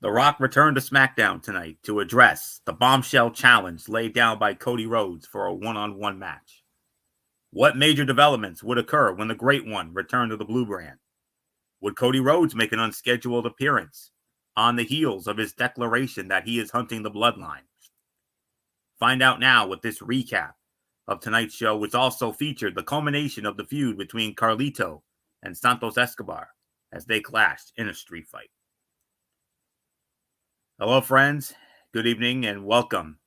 The Rock returned to SmackDown tonight to address the bombshell challenge laid down by Cody Rhodes for a one-on-one match. What major developments would occur when the Great One returned to the Blue Brand? Would Cody Rhodes make an unscheduled appearance on the heels of his declaration that he is hunting the bloodline? Find out now with this recap of tonight's show, which also featured the culmination of the feud between Carlito and Santos Escobar as they clashed in a street fight. Hello, friends. Good evening and welcome.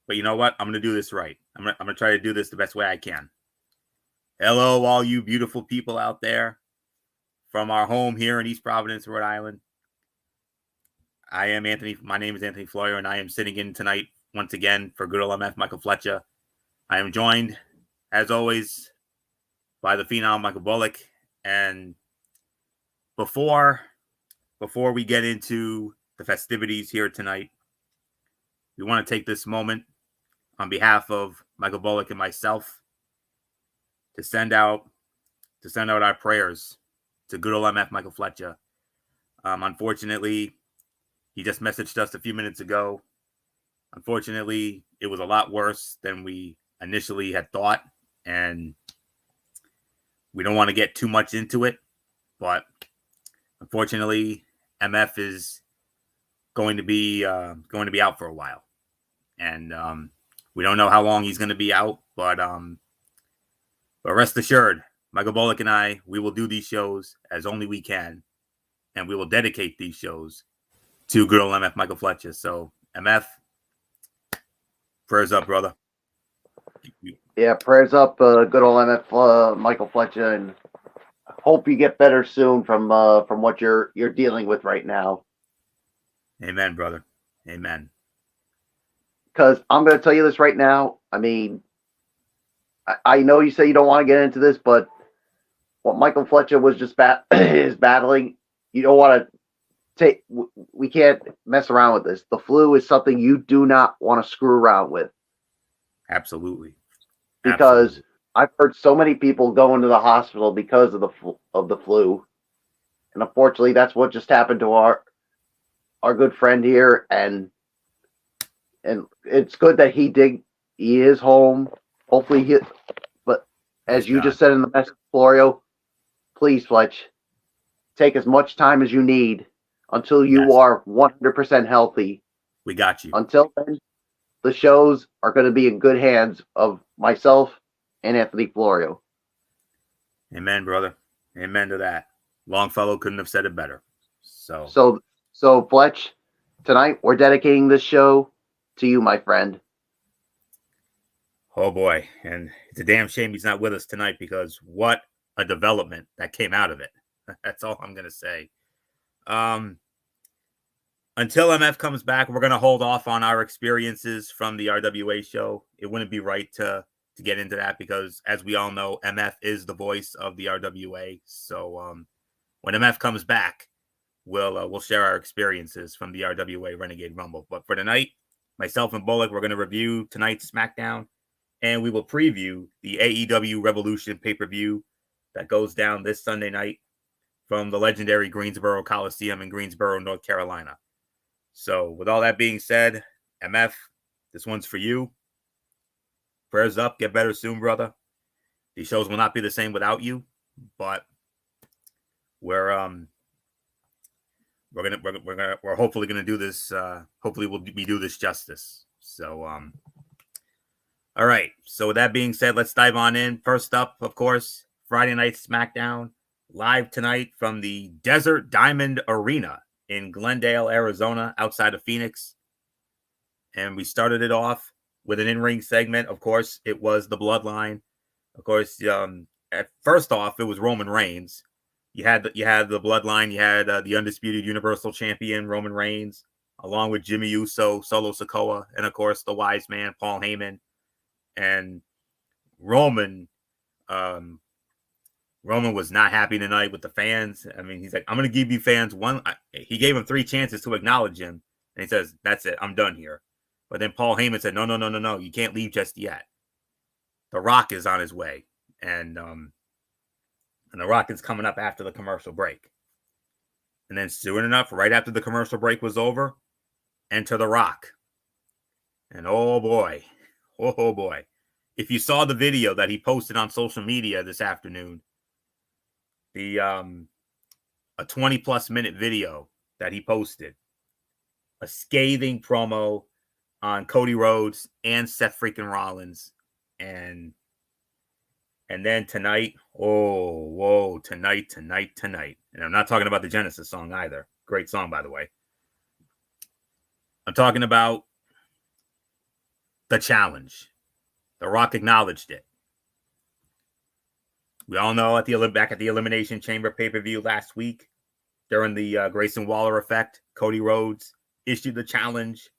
But you know what? I'm going to do this right. I'm going to try to do this the best way I can. Hello, all you beautiful people out there from our home here in East Providence, Rhode Island. I am Anthony. My name is Anthony Floyer, and I am sitting in tonight once again for good old MF Michael Fletcher. I am joined, as always, by the phenom Michael Bullock. And before we get into the festivities here tonight, we want to take this moment on behalf of Michael Bullock and myself to send out our prayers to good old MF Michael Fletcher. Unfortunately, he just messaged us a few minutes ago. Unfortunately, it was a lot worse than we initially had thought, and we don't want to get too much into it, but unfortunately, MF is going to be out for a while, and we don't know how long he's going to be out, but rest assured, Michael Bullock and I, we will do these shows as only we can, and we will dedicate these shows to good old MF Michael Fletcher. So, MF, prayers up, brother. Yeah, prayers up, good old MF Michael Fletcher, and hope you get better soon from what you're dealing with right now. Amen, brother. Amen. Because I'm going to tell you this right now. I mean, I know you say you don't want to get into this, but what Michael Fletcher was just is battling, you don't want to take. We can't mess around with this. The flu is something you do not want to screw around with. Absolutely. Because I've heard so many people go into the hospital because of the flu, and unfortunately, that's what just happened to our good friend here. And it's good that he is home. Hopefully, but as you just said in the message, Florio, please, Fletch, take as much time as you need until you are 100% healthy. We got you. Until then, the shows are going to be in good hands of myself and Anthony Florio. Amen, brother. Amen to that. Longfellow couldn't have said it better. So Fletch, tonight we're dedicating this show to you, my friend. Oh boy, and it's a damn shame he's not with us tonight because what a development that came out of it. That's all I'm gonna say. Until MF comes back, we're gonna hold off on our experiences from the RWA show. It wouldn't be right to get into that because, as we all know, MF is the voice of the RWA. So when MF comes back, we'll share our experiences from the RWA Renegade Rumble. But for tonight, myself and Bullock, we're gonna review tonight's SmackDown, and we will preview the AEW Revolution pay-per-view that goes down this Sunday night from the legendary Greensboro Coliseum in Greensboro, North Carolina. So with all that being said, MF, this one's for you. Prayers up, get better soon, brother. These shows will not be the same without you, but we're hopefully gonna do this. Hopefully we do this justice. So all right. So with that being said, let's dive on in. First up, of course, Friday Night SmackDown, live tonight from the Desert Diamond Arena in Glendale, Arizona, outside of Phoenix. And we started it off with an in-ring segment. Of course, it was the Bloodline. Of course, at first off, it was Roman Reigns. You had the Bloodline. You had the undisputed Universal Champion Roman Reigns, along with Jimmy Uso, Solo Sikoa, and of course the Wise Man Paul Heyman. And Roman was not happy tonight with the fans. I mean, he's like, I'm going to give you fans one. He gave him 3 chances to acknowledge him. And he says, that's it. I'm done here. But then Paul Heyman said, no. You can't leave just yet. The Rock is on his way. And The Rock is coming up after the commercial break. And then soon enough, right after the commercial break was over, enter The Rock. And oh boy, if you saw the video that he posted on social media this afternoon, the a 20+ minute video that he posted, a scathing promo on Cody Rhodes and Seth freaking Rollins, and then tonight, tonight, and I'm not talking about the Genesis song either. Great song, by the way. I'm talking about the challenge. The Rock acknowledged it. We all know back at the Elimination Chamber pay-per-view last week, during the Grayson Waller effect, Cody Rhodes issued the challenge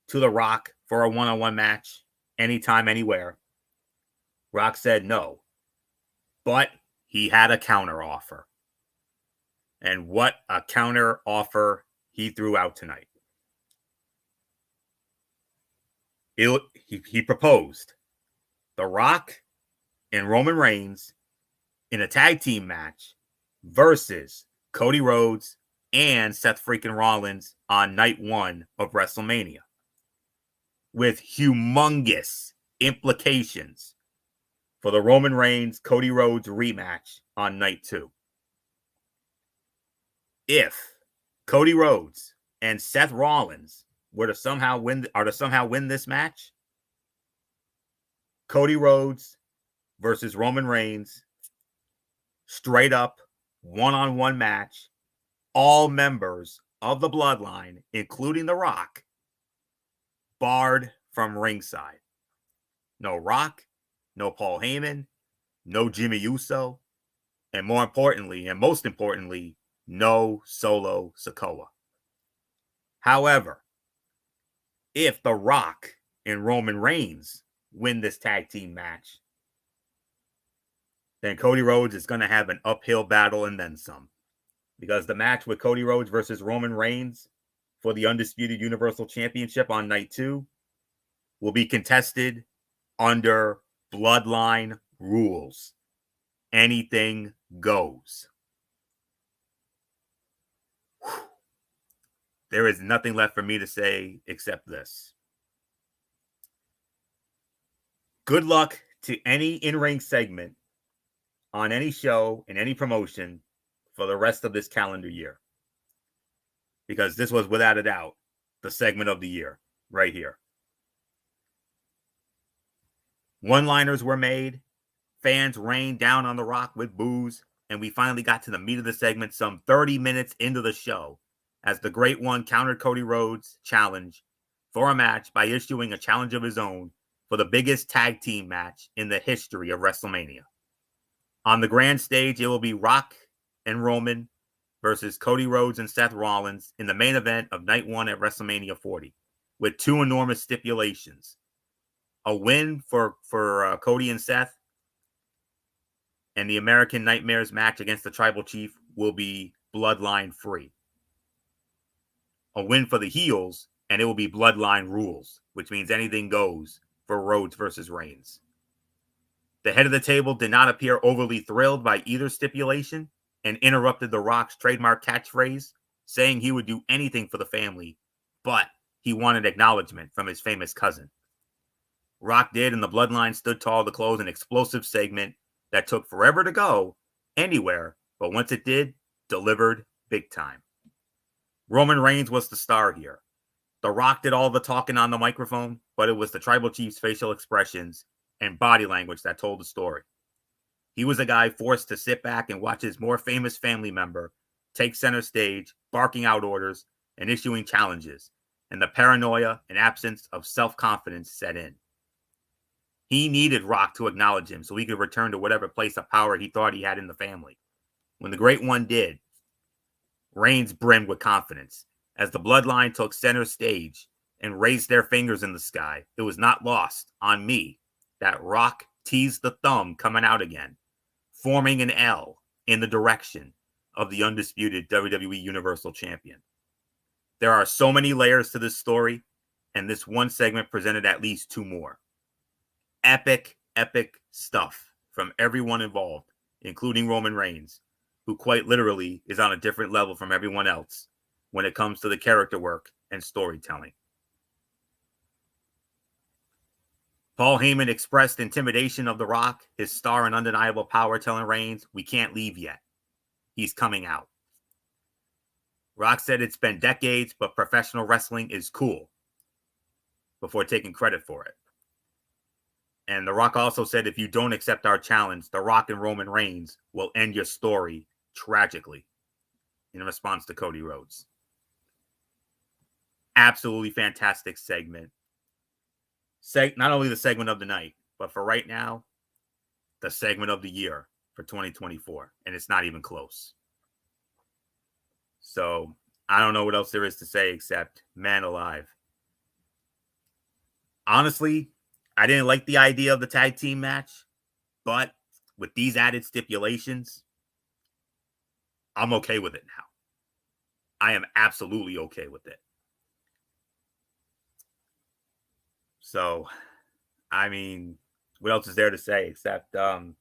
to The Rock for a one-on-one match, anytime, anywhere. Rock said no, but he had a counter offer. And what a counter offer he threw out tonight. He proposed The Rock and Roman Reigns in a tag team match versus Cody Rhodes and Seth freaking Rollins on night 1 of WrestleMania, with humongous implications for the Roman Reigns Cody Rhodes rematch on night 2. If Cody Rhodes and Seth Rollins were to somehow win this match, Cody Rhodes versus Roman Reigns, straight up one-on-one match, all members of the bloodline, including The Rock, barred from ringside. No Rock, no Paul Heyman, no Jimmy Uso, and most importantly, no Solo Sikoa. However, if The Rock and Roman Reigns win this tag team match, then Cody Rhodes is going to have an uphill battle and then some. Because the match with Cody Rhodes versus Roman Reigns for the Undisputed Universal Championship on night 2 will be contested under bloodline rules. Anything goes. Whew. There is nothing left for me to say except this. Good luck to any in-ring segment on any show in any promotion for the rest of this calendar year. Because this was, without a doubt, the segment of the year right here. One-liners were made. Fans rained down on The Rock with boos. And we finally got to the meat of the segment some 30 minutes into the show, as the Great One countered Cody Rhodes' challenge for a match by issuing a challenge of his own for the biggest tag team match in the history of WrestleMania. On the grand stage, it will be Rock and Roman versus Cody Rhodes and Seth Rollins in the main event of night 1 at WrestleMania 40, with 2 enormous stipulations. A win for Cody and Seth, and the American Nightmares match against the Tribal Chief will be bloodline free. A win for the heels, and it will be bloodline rules, which means anything goes for Rhodes versus Reigns. The head of the table did not appear overly thrilled by either stipulation and interrupted The Rock's trademark catchphrase, saying he would do anything for the family, but he wanted acknowledgement from his famous cousin. Rock did, and the bloodline stood tall to close an explosive segment that took forever to go anywhere, but once it did, delivered big time. Roman Reigns was the star here. The Rock did all the talking on the microphone, but it was the Tribal Chief's facial expressions and body language that told the story. He was a guy forced to sit back and watch his more famous family member take center stage, barking out orders and issuing challenges, and the paranoia and absence of self-confidence set in. He needed Rock to acknowledge him so he could return to whatever place of power he thought he had in the family. When the Great One did, Reigns brimmed with confidence. As the bloodline took center stage and raised their fingers in the sky, it was not lost on me that Rock teased the thumb coming out again, forming an L in the direction of the undisputed WWE Universal Champion. There are so many layers to this story, and this one segment presented at least 2 more. Epic stuff from everyone involved, including Roman Reigns, who quite literally is on a different level from everyone else when it comes to the character work and storytelling. Paul Heyman expressed intimidation of The Rock, his star and undeniable power, telling Reigns, "We can't leave yet. He's coming out." Rock said it's been decades, but professional wrestling is cool, before taking credit for it. And The Rock also said, "If you don't accept our challenge, The Rock and Roman Reigns will end your story tragically," in response to Cody Rhodes. Absolutely fantastic segment. Not only the segment of the night, but for right now, the segment of the year for 2024. And it's not even close. So I don't know what else there is to say except, man alive. Honestly, I didn't like the idea of the tag team match, but with these added stipulations, I'm okay with it now. I am absolutely okay with it. So, I mean, what else is there to say except, if I'm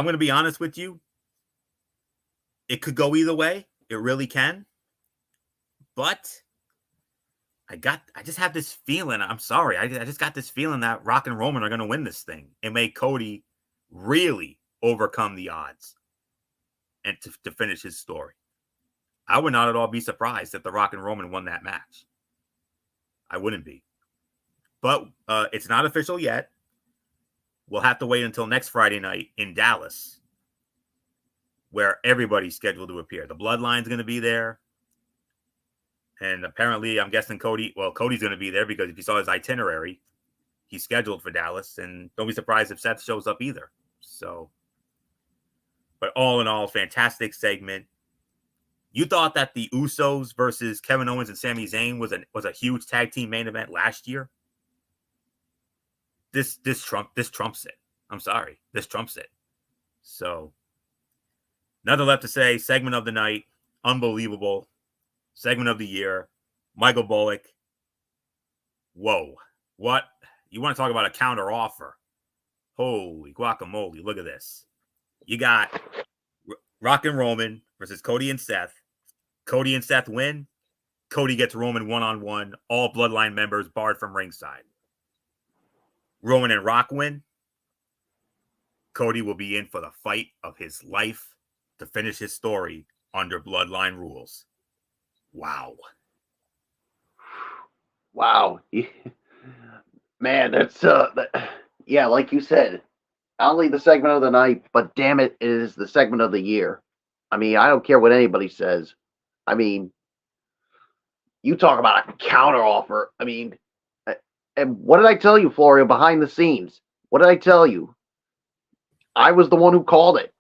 going to be honest with you, it could go either way. It really can. But I just have this feeling. I'm sorry. I just got this feeling that Rock and Roman are going to win this thing and make Cody really overcome the odds and to finish his story. I would not at all be surprised if the Rock and Roman won that match. I wouldn't be. But it's not official yet. We'll have to wait until next Friday night in Dallas, where everybody's scheduled to appear. The Bloodline's going to be there. And apparently, I'm guessing Cody's going to be there because if you saw his itinerary, he's scheduled for Dallas. And don't be surprised if Seth shows up either. So, but all in all, fantastic segment. You thought that the Usos versus Kevin Owens and Sami Zayn was a huge tag team main event last year? This trumps it. I'm sorry. This trumps it. So, nothing left to say. Segment of the night. Unbelievable. Segment of the year. Michael Bullock. Whoa. What? You want to talk about a counter offer? Holy guacamole. Look at this. You got Rock and Roman versus Cody and Seth. Cody and Seth win. Cody gets Roman one-on-one. All Bloodline members barred from ringside. Roman and Rock win. Cody will be in for the fight of his life to finish his story under Bloodline rules. Wow. Wow. Man, that's yeah, like you said, not only the segment of the night, but damn it is the segment of the year. I mean, I don't care what anybody says. I mean, you talk about a counter offer. I mean, and what did I tell you, Florio, behind the scenes? What did I tell you? I was the one who called it.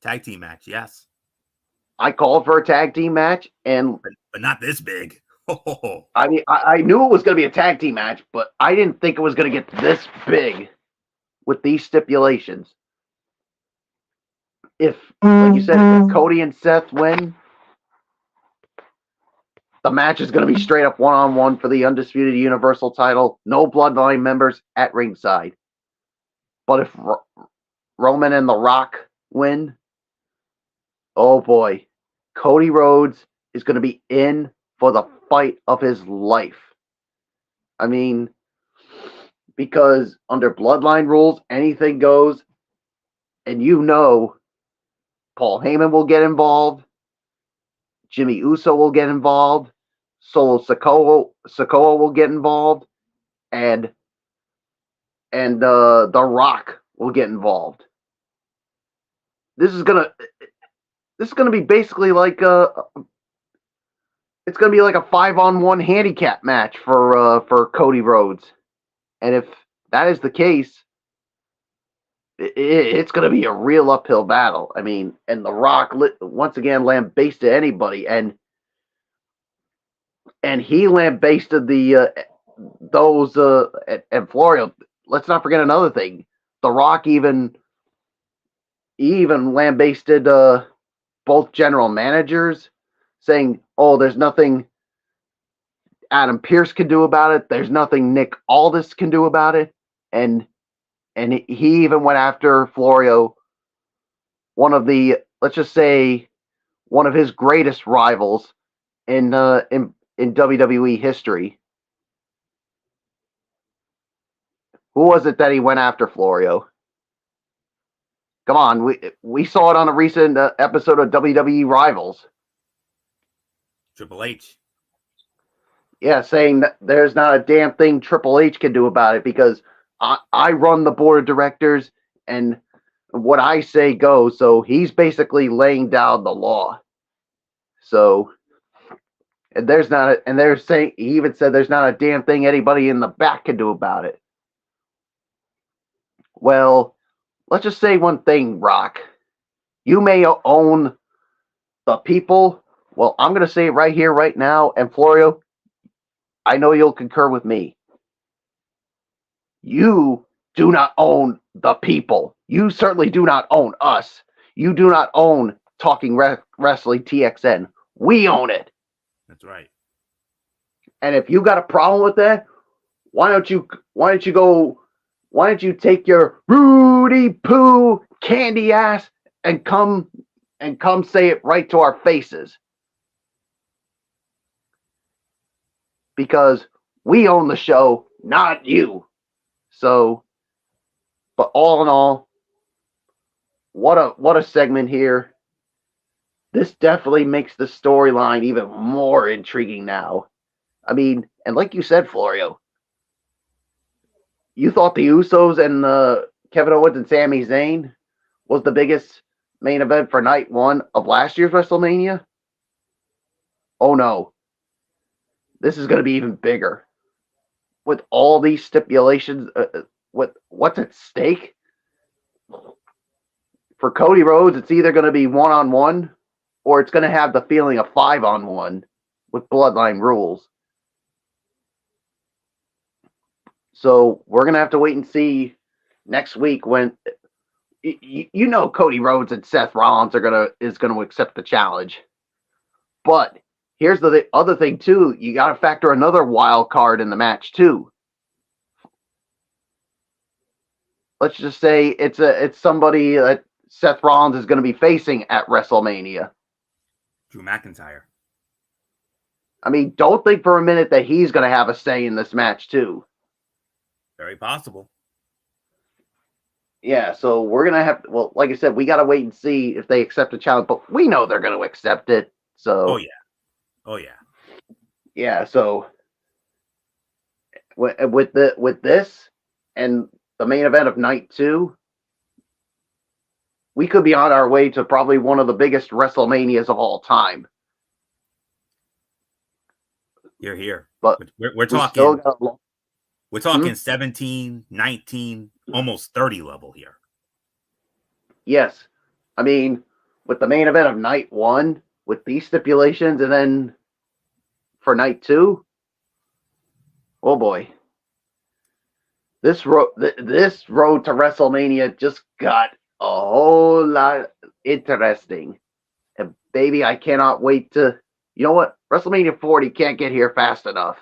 Tag team match, yes. I called for a tag team match, and but not this big. I mean, I knew it was going to be a tag team match, but I didn't think it was going to get this big with these stipulations. If, like you said, if Cody and Seth win, the match is going to be straight up one-on-one for the Undisputed Universal title. No Bloodline members at ringside. But if Roman and The Rock win, oh boy, Cody Rhodes is going to be in for the fight of his life. I mean, because under Bloodline rules, anything goes. And you know, Paul Heyman will get involved. Jimmy Uso will get involved. Solo Sikoa will get involved. And The Rock will get involved. This is gonna be basically like it's gonna be like a 5-on-1 handicap match for Cody Rhodes. And if that is the case, it's going to be a real uphill battle. I mean, and The Rock once again lambasted anybody, and he lambasted those and Florio. Let's not forget another thing. The Rock even lambasted both general managers, saying, "Oh, there's nothing Adam Pearce can do about it. There's nothing Nick Aldis can do about it," and he even went after Florio, one of the let's just say, one of his greatest rivals in WWE history. Who was it that he went after, Florio? Come on, we saw it on a recent episode of WWE Rivals. Triple H. Yeah, saying that there's not a damn thing Triple H can do about it because I run the board of directors and what I say goes. So he's basically laying down the law. So, and they're saying, he even said there's not a damn thing anybody in the back can do about it. Well, let's just say one thing, Rock. You may own the people. Well, I'm going to say it right here, right now. And Florio, I know you'll concur with me. You do not own the people. You certainly do not own us. You do not own Talking Wrestling TXN. We own it. That's right. And if you got a problem with that, why don't you take your Rudy Poo candy ass and come say it right to our faces? Because we own the show, not you. So, but all in all, what a segment here. This definitely makes the storyline even more intriguing now. I mean, and like you said, Florio, you thought the Usos and Kevin Owens and Sami Zayn was the biggest main event for night one of last year's WrestleMania? Oh no. This is going to be even bigger. With all these stipulations, with what's at stake? For Cody Rhodes, it's either going to be one-on-one or it's going to have the feeling of 5-on-1 with Bloodline rules. So we're going to have to wait and see next week when Cody Rhodes and Seth Rollins is going to accept the challenge. But here's the other thing too. You got to factor another wild card in the match too. Let's just say it's somebody that Seth Rollins is going to be facing at WrestleMania. Drew McIntyre. I mean, don't think for a minute that he's going to have a say in this match too. Very possible. Yeah, so we're going to have to, well, like I said, we got to wait and see if they accept the challenge, but we know they're going to accept it. So Oh yeah. Yeah, so with this and the main event of night 2, we could be on our way to probably one of the biggest WrestleManias of all time. You're here. But we're talking we're talking 17, 19, almost 30 level here. Yes. I mean, with the main event of night 1, with these stipulations, and then for night 2, oh boy. This road to WrestleMania just got a whole lot interesting. And baby, I cannot wait to, you know what? WrestleMania 40 can't get here fast enough.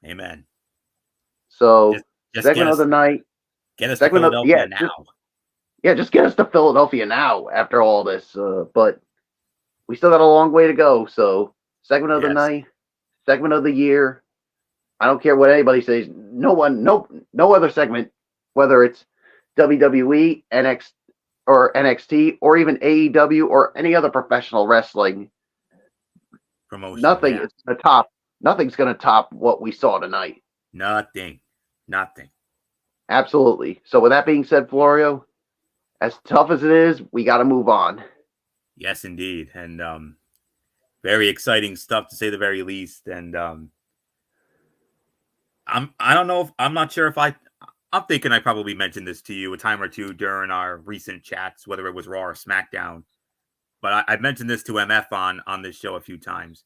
Amen. So, just segment of the night. Get us to Philadelphia now. Just get us to Philadelphia now after all this. But we still got a long way to go. So, segment of the night, segment of the year. I don't care what anybody says. No other segment, whether it's WWE, NXT, or even AEW, or any other professional wrestling promotion. Nothing's going to top what we saw tonight. Nothing. Absolutely. So with that being said, Florio, as tough as it is, we got to move on. Yes, indeed. And very exciting stuff, to say the very least. And I'm not sure if I'm thinking I probably mentioned this to you a time or two during our recent chats, whether it was Raw or SmackDown. But I've mentioned this to MF on this show a few times.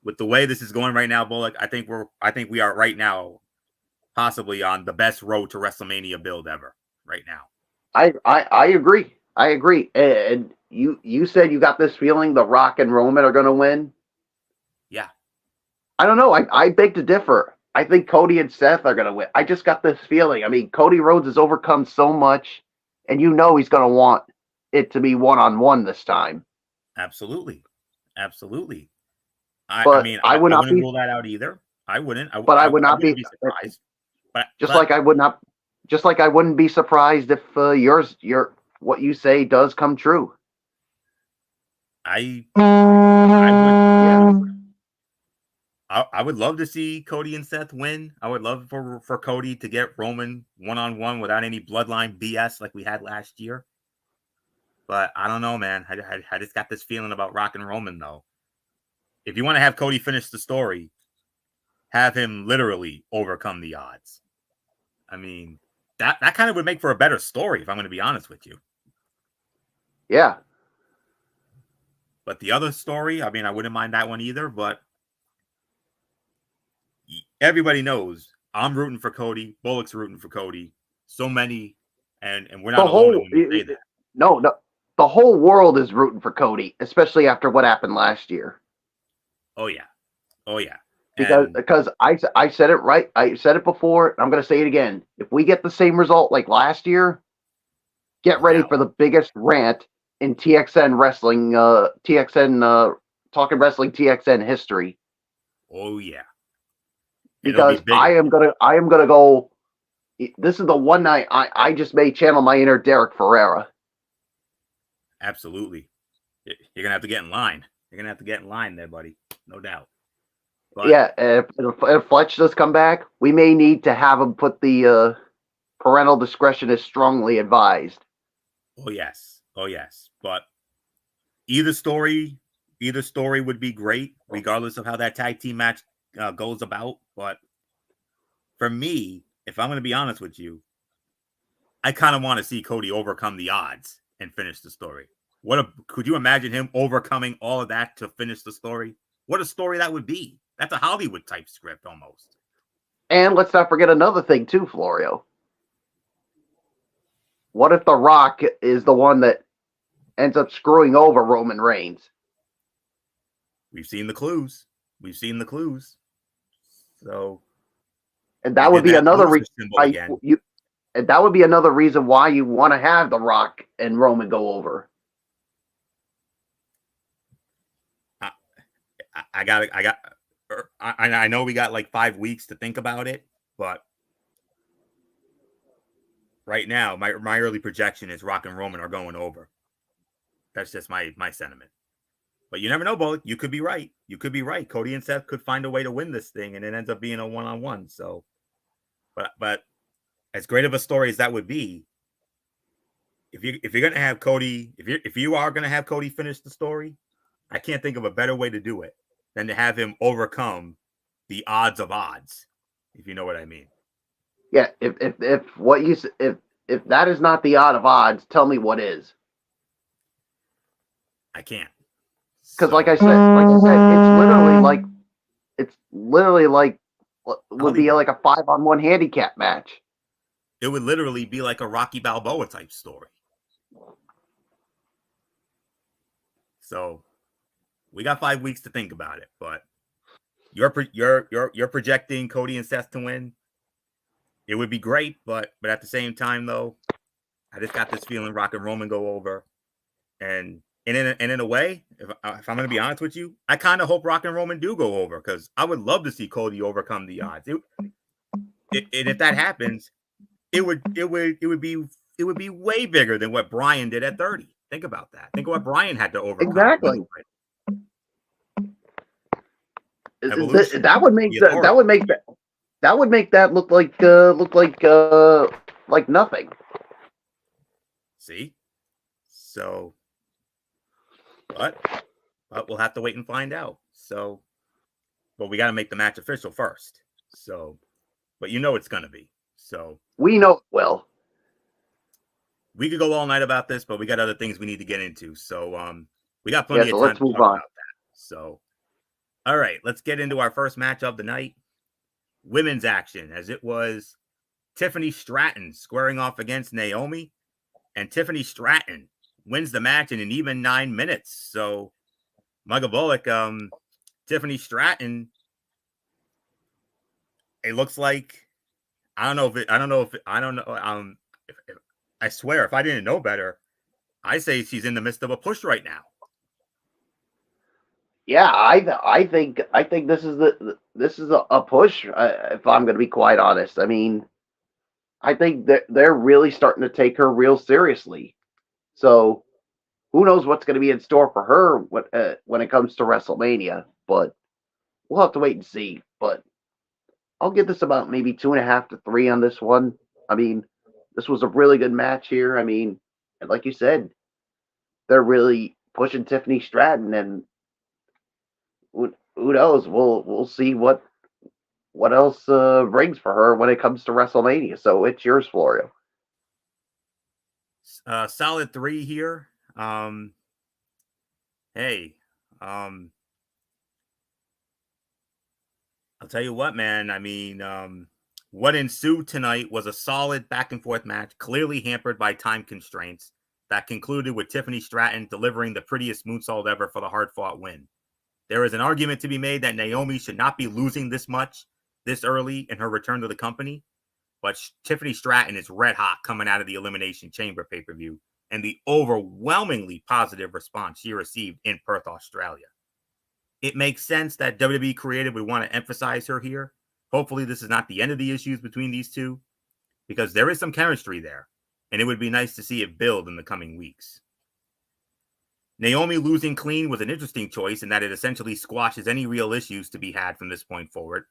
With the way this is going right now, Bullock, I think we are right now possibly on the best road to WrestleMania build ever right now. I agree. And you said you got this feeling The Rock and Roman are going to win. Yeah. I don't know. I beg to differ. I think Cody and Seth are going to win. I just got this feeling. I mean, Cody Rhodes has overcome so much, and he's going to want it to be one-on-one this time. Absolutely. But mean, I would I not wouldn't be. rule that out either. I wouldn't. But I would I not wouldn't be. be surprised. Just like I would not. Just like I wouldn't be surprised if your what you say does come true. I would. Yeah. I would love to see Cody and Seth win. I would love for Cody to get Roman one-on-one without any bloodline BS like we had last year. But I don't know, man. I just got this feeling about Rock and Roman, though. If you want to have Cody finish the story, have him literally overcome the odds. I mean, that kind of would make for a better story, if I'm going to be honest with you. Yeah. But the other story, I mean, I wouldn't mind that one either, but everybody knows I'm rooting for Cody. Bullock's rooting for Cody. So many, and we're not alone when we say that. No, the whole world is rooting for Cody, especially after what happened last year. Oh yeah. Because I said it right. I said it before. I'm going to say it again. If we get the same result like last year, get ready for the biggest rant in TXN wrestling, talking wrestling TXN history. Oh yeah. Because I am gonna go. This is the one night I just may channel my inner Derek Ferreira. Absolutely. You're gonna have to get in line. You're gonna have to get in line there, buddy. No doubt. But yeah, if Fletch does come back, we may need to have him put the parental discretion is strongly advised. Oh yes. But either story would be great, regardless of how that tag team match goes about. But for me, if I'm going to be honest with you, I kind of want to see Cody overcome the odds and finish the story. Could you imagine him overcoming all of that to finish the story? What a story that would be. That's a Hollywood type script almost. And let's not forget another thing too, Florio. What if The Rock is the one that ends up screwing over Roman Reigns? We've seen the clues. So, and that would be another reason that would be another reason why you want to have The Rock and Roman go over. I know we got like 5 weeks to think about it, but right now my early projection is Rock and Roman are going over. That's just my sentiment. But you never know, Bullock. You could be right. Cody and Seth could find a way to win this thing, and it ends up being a one-on-one. So, but as great of a story as that would be, if you're gonna have Cody, if you are gonna have Cody finish the story, I can't think of a better way to do it than to have him overcome the odds of odds, if you know what I mean. Yeah, if that is not the odd of odds, tell me what is. I can't. Because like I said, it's literally like would be like a 5-on-1 handicap match. It would literally be like a Rocky Balboa type story. So we got 5 weeks to think about it, but you're projecting Cody and Seth to win. It would be great, but at the same time, though, I just got this feeling Rock and Roman go over, and in a way, if I'm going to be honest with you, I kind of hope Rock and Roman do go over, because I would love to see Cody overcome the odds. And if that happens, it would be way bigger than what Bryan did at 30. Think about that. Think of what Bryan had to overcome. Exactly. Evolution. That would make that look like nothing. See? So, but we'll have to wait and find out. So, but we got to make the match official first. So, but it's going to be. So we know it will. We could go all night about this, but we got other things we need to get into. So, we got plenty of time let's to move talk on. about that. So, all right, let's get into our first match of the night. Women's action, as it was Tiffany Stratton squaring off against Naomi, and Tiffany Stratton wins the match in an even 9 minutes. So, Michael Bullock, Tiffany Stratton, it looks like, I swear, if I didn't know better, I say she's in the midst of a push right now. Yeah, I think this is a push. If I'm going to be quite honest, I mean, I think that they're really starting to take her real seriously. So who knows what's going to be in store for her when it comes to WrestleMania? But we'll have to wait and see. But I'll give this about maybe 2.5 to 3 on this one. I mean, this was a really good match here. I mean, and like you said, they're really pushing Tiffany Stratton, and who knows? We'll see what else rings for her when it comes to WrestleMania. So it's yours, Florio. Solid 3 here. Hey, um, I'll tell you what, man. I mean, what ensued tonight was a solid back and forth match, clearly hampered by time constraints, that concluded with Tiffany Stratton delivering the prettiest moonsault ever for the hard fought win. There is an argument to be made that Naomi should not be losing this much this early in her return to the company, but Tiffany Stratton is red hot coming out of the Elimination Chamber pay per view and the overwhelmingly positive response she received in Perth, Australia. It makes sense that WWE Creative would want to emphasize her here. Hopefully, this is not the end of the issues between these two, because there is some chemistry there, and it would be nice to see it build in the coming weeks. Naomi losing clean was an interesting choice in that it essentially squashes any real issues to be had from this point forward,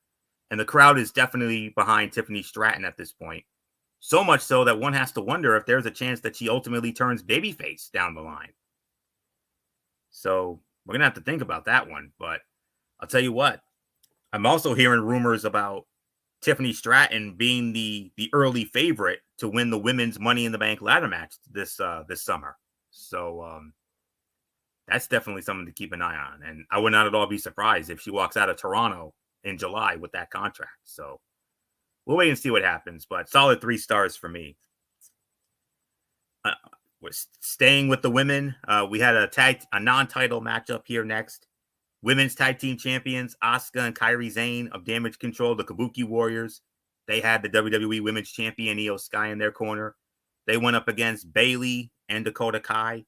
and the crowd is definitely behind Tiffany Stratton at this point. So much so that one has to wonder if there's a chance that she ultimately turns babyface down the line. So we're going to have to think about that one. But I'll tell you what, I'm also hearing rumors about Tiffany Stratton being the early favorite to win the women's Money in the Bank ladder match this summer. So that's definitely something to keep an eye on. And I would not at all be surprised if she walks out of Toronto in July with that contract. So we'll wait and see what happens. But solid 3 stars for me. We're staying with the women. We had a non-title matchup here next. Women's Tag Team Champions Asuka and Kairi Sane of Damage Control, the Kabuki Warriors. They had the WWE Women's Champion Io Sky in their corner. They went up against Bayley and Dakota Kai.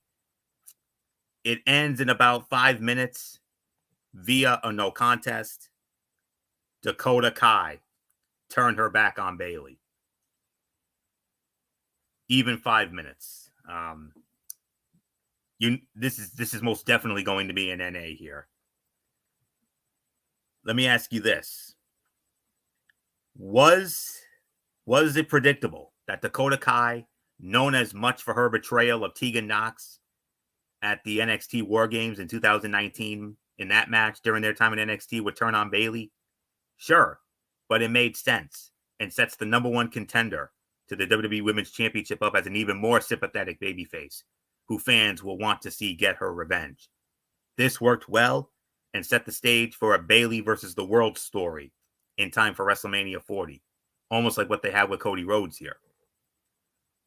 It ends in about 5 minutes via a no contest. Dakota Kai turned her back on Bayley. Even 5 minutes. This is most definitely going to be an NA here. Let me ask you this. Was it predictable that Dakota Kai, known as much for her betrayal of Tegan Nox at the NXT War Games in 2019, in that match during their time in NXT, would turn on Bayley? Sure, but it made sense and sets the number one contender to the WWE Women's Championship up as an even more sympathetic babyface who fans will want to see get her revenge. This worked well and set the stage for a Bayley versus the World story in time for WrestleMania 40, almost like what they had with Cody Rhodes here.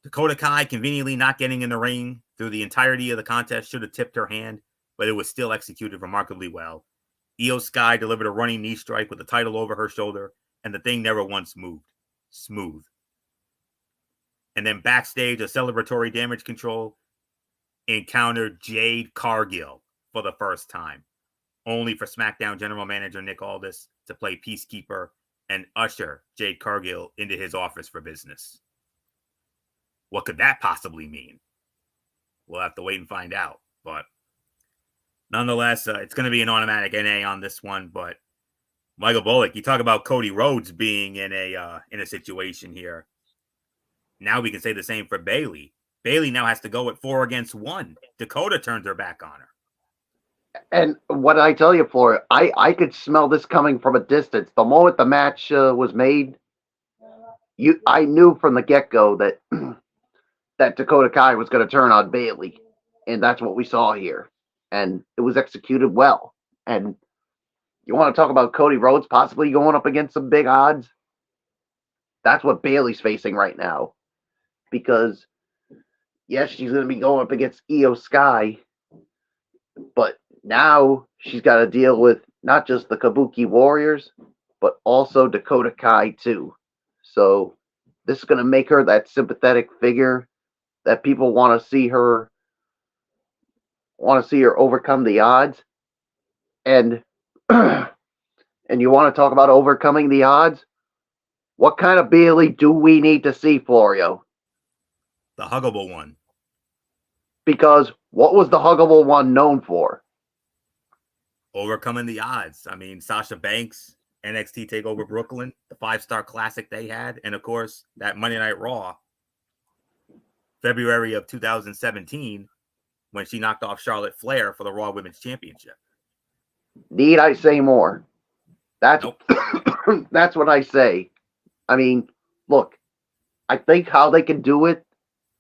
Dakota Kai conveniently not getting in the ring through the entirety of the contest should have tipped her hand, but it was still executed remarkably well. Io Sky delivered a running knee strike with the title over her shoulder, and the thing never once moved. Smooth. And then backstage, a celebratory Damage Control encountered Jade Cargill for the first time, only for SmackDown General Manager Nick Aldis to play Peacekeeper and usher Jade Cargill into his office for business. What could that possibly mean? We'll have to wait and find out. But nonetheless, it's going to be an automatic NA on this one. But Michael Bullock, you talk about Cody Rhodes being in a situation here. Now we can say the same for Bayley. Bayley now has to go at 4 against 1. Dakota turns her back on her. And what I tell you, Flora, I could smell this coming from a distance. The moment the match was made, I knew from the get-go that that Dakota Kai was going to turn on Bayley, and that's what we saw here. And it was executed well. And you want to talk about Cody Rhodes possibly going up against some big odds? That's what Bayley's facing right now. Because, yes, she's going to be going up against Io Sky, but now she's got to deal with not just the Kabuki Warriors, but also Dakota Kai too. So this is going to make her that sympathetic figure that people want to see her want to see her overcome the odds, and and you want to talk about overcoming the odds. What kind of Bailey do we need to see, Florio? The huggable one. Because what was the huggable one known for? Overcoming the odds. I mean, Sasha Banks, NXT TakeOver Brooklyn, the 5-star classic they had, and of course, that Monday Night Raw, February of 2017, when she knocked off Charlotte Flair for the Raw Women's Championship. Need I say more? That's Nope. that's what I say. I mean, look, I think how they can do it,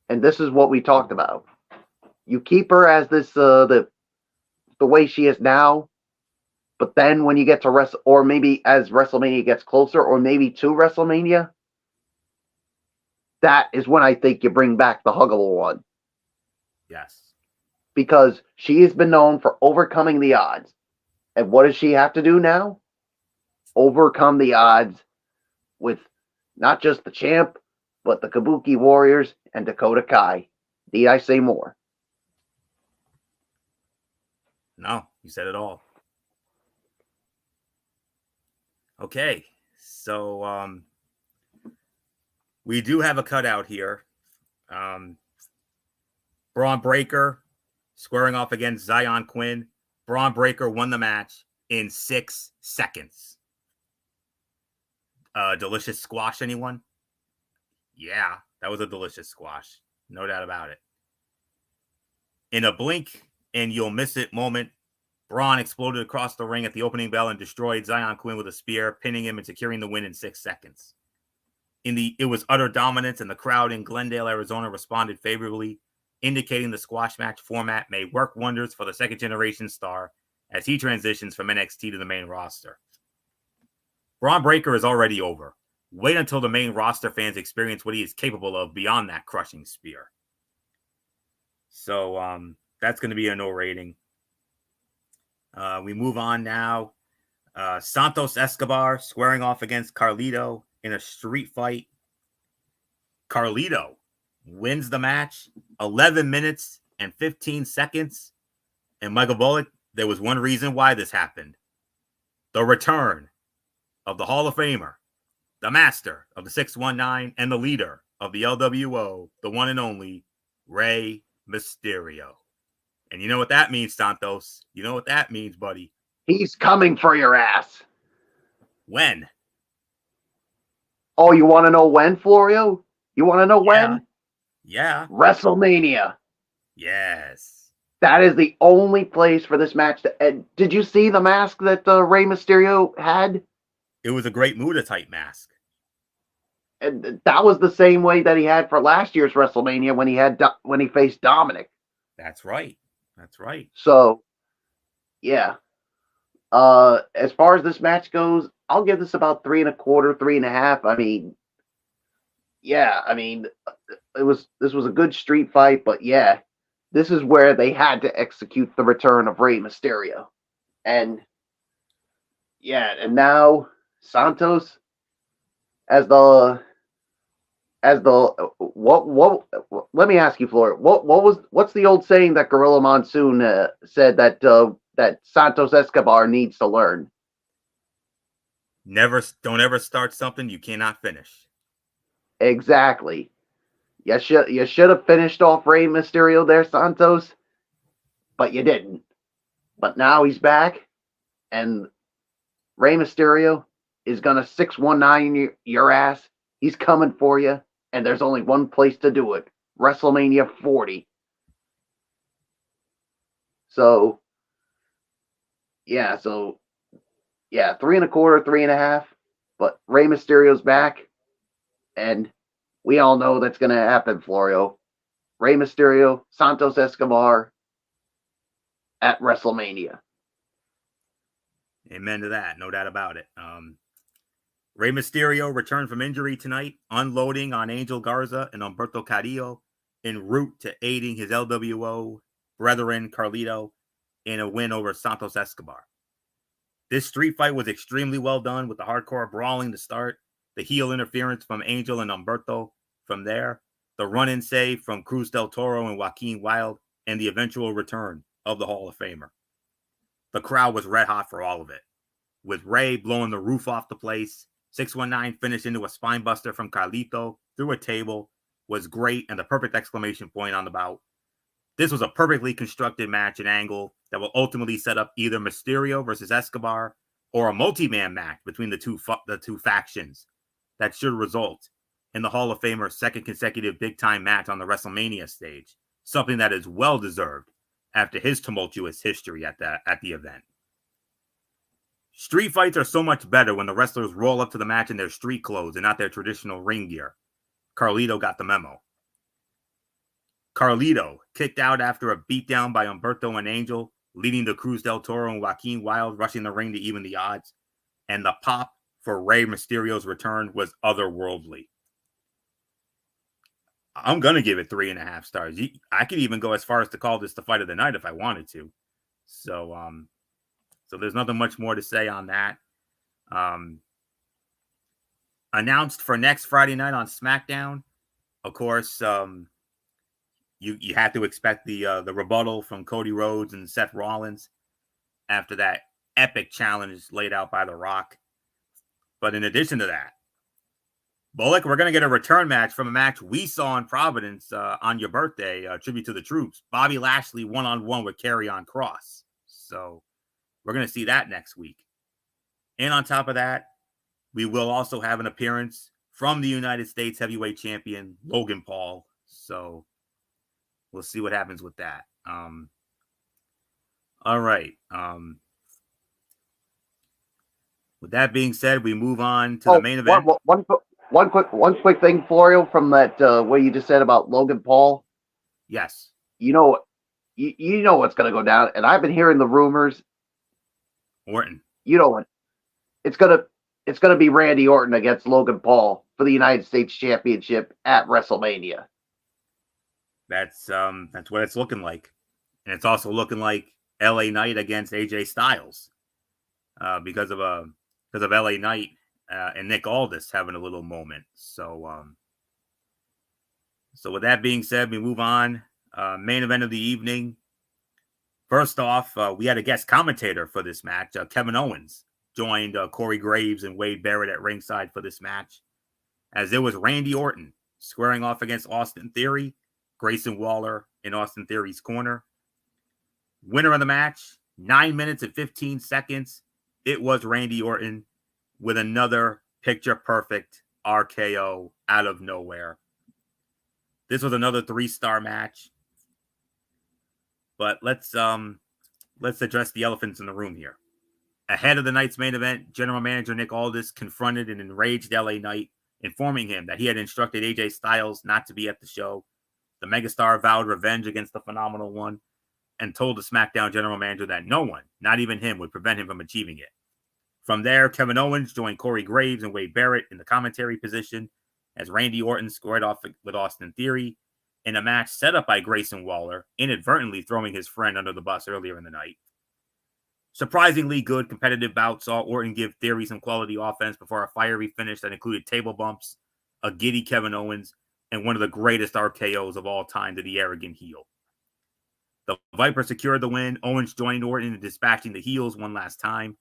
and this is what we talked about. You keep her as this the way she is now, but then when you get to or maybe as WrestleMania gets closer, or maybe to WrestleMania, that is when I think you bring back the huggable one. Yes. Because she has been known for overcoming the odds. And what does she have to do now? Overcome the odds with not just the champ, but the Kabuki Warriors and Dakota Kai. Need I say more? No, you said it all. Okay, so we do have a cutout here. Braun Breaker squaring off against Zion Quinn. Braun Breaker won the match in 6 seconds. Delicious squash, anyone? Yeah, that was a delicious squash. No doubt about it. In a blink and you'll miss it moment, Braun exploded across the ring at the opening bell and destroyed Zion Quinn with a spear, pinning him and securing the win in 6 seconds. It was utter dominance, and the crowd in Glendale, Arizona responded favorably, indicating the squash match format may work wonders for the second-generation star as he transitions from NXT to the main roster. Braun Breaker is already over. Wait until the main roster fans experience what he is capable of beyond that crushing spear. So that's going to be a no rating. We move on now. Santos Escobar squaring off against Carlito in a street fight. Carlito wins the match, 11 minutes and 15 seconds. And Michael Bullock, there was one reason why this happened. The return of the Hall of Famer, the master of the 619, and the leader of the LWO, the one and only Rey Mysterio. And you know what that means, Santos. You know what that means, buddy. He's coming for your ass. When? Oh, you want to know when, Florio? You want to know when? Yeah. WrestleMania. Yes. That is the only place for this match to end. Did you see the mask that Rey Mysterio had? It was a great Muda type mask. And that was the same way that he had for last year's WrestleMania when he faced Dominic. That's right. That's right. So, yeah. As far as this match goes, I'll give this about 3.25, 3.5. I mean, yeah, I mean, this was a good street fight, but yeah, this is where they had to execute the return of Rey Mysterio. And yeah, and now Santos as the what let me ask you, Floyd, what's the old saying that Gorilla Monsoon said that that Santos Escobar needs to learn? Don't ever start something you cannot finish. Exactly. You should have finished off Rey Mysterio there, Santos, but you didn't. But now he's back, and Rey Mysterio is gonna 619 your ass. He's coming for you, and there's only one place to do it: WrestleMania 40. So, yeah, 3.25, 3.5. But Rey Mysterio's back, and we all know that's going to happen, Florio. Rey Mysterio, Santos Escobar at WrestleMania. Amen to that. No doubt about it. Rey Mysterio returned from injury tonight, unloading on Angel Garza and Humberto Carrillo en route to aiding his LWO brethren Carlito in a win over Santos Escobar. This street fight was extremely well done, with the hardcore brawling to start, the heel interference from Angel and Humberto from there, the run-in save from Cruz del Toro and Joaquin Wilde, and the eventual return of the Hall of Famer. The crowd was red hot for all of it, with Ray blowing the roof off the place. 619 finished into a spinebuster from Carlito through a table, was great and the perfect exclamation point on the bout. This was a perfectly constructed match and angle that will ultimately set up either Mysterio versus Escobar or a multi-man match between the two factions that should result in the Hall of Famer's second consecutive big-time match on the WrestleMania stage, something that is well-deserved after his tumultuous history at the event. Street fights are so much better when the wrestlers roll up to the match in their street clothes and not their traditional ring gear. Carlito got the memo. Carlito kicked out after a beatdown by Humberto and Angel, leading to Cruz del Toro and Joaquin Wilde rushing the ring to even the odds. And the pop for Rey Mysterio's return was otherworldly. I'm going to give it 3.5 stars. I could even go as far as to call this the fight of the night if I wanted to. So there's nothing much more to say on that. Announced for next Friday night on SmackDown, of course, you had to expect the rebuttal from Cody Rhodes and Seth Rollins after that epic challenge laid out by The Rock. But in addition to that, Bullock, we're going to get a return match from a match we saw in Providence on your birthday, tribute to the troops. Bobby Lashley one-on-one with Karrion Kross. So we're going to see that next week. And on top of that, we will also have an appearance from the United States heavyweight champion, Logan Paul. So we'll see what happens with that. All right. With that being said, we move on to the main event. One quick thing, Florio, from that what you just said about Logan Paul. Yes. You know what's going to go down, and I've been hearing the rumors. Orton. You know what? It's gonna be Randy Orton against Logan Paul for the United States Championship at WrestleMania. That's what it's looking like, and it's also looking like LA Knight against AJ Styles, because of LA Knight and Nick Aldis having a little moment. So with that being said, we move on. Main event of the evening. First off, we had a guest commentator for this match. Kevin Owens joined Corey Graves and Wade Barrett at ringside for this match, as it was Randy Orton squaring off against Austin Theory, Grayson Waller in Austin Theory's corner. Winner of the match, 9 minutes and 15 seconds. It was Randy Orton with another picture-perfect RKO out of nowhere. This was another 3-star match. But let's address the elephants in the room here. Ahead of the night's main event, General Manager Nick Aldis confronted an enraged LA Knight, informing him that he had instructed AJ Styles not to be at the show. The megastar vowed revenge against the Phenomenal One and told the SmackDown General Manager that no one, not even him, would prevent him from achieving it. From there, Kevin Owens joined Corey Graves and Wade Barrett in the commentary position as Randy Orton squared off with Austin Theory in a match set up by Grayson Waller, inadvertently throwing his friend under the bus earlier in the night. Surprisingly good competitive bout saw Orton give Theory some quality offense before a fiery finish that included table bumps, a giddy Kevin Owens, and one of the greatest RKOs of all time to the arrogant heel. The Viper secured the win. Owens joined Orton in dispatching the heels one last time,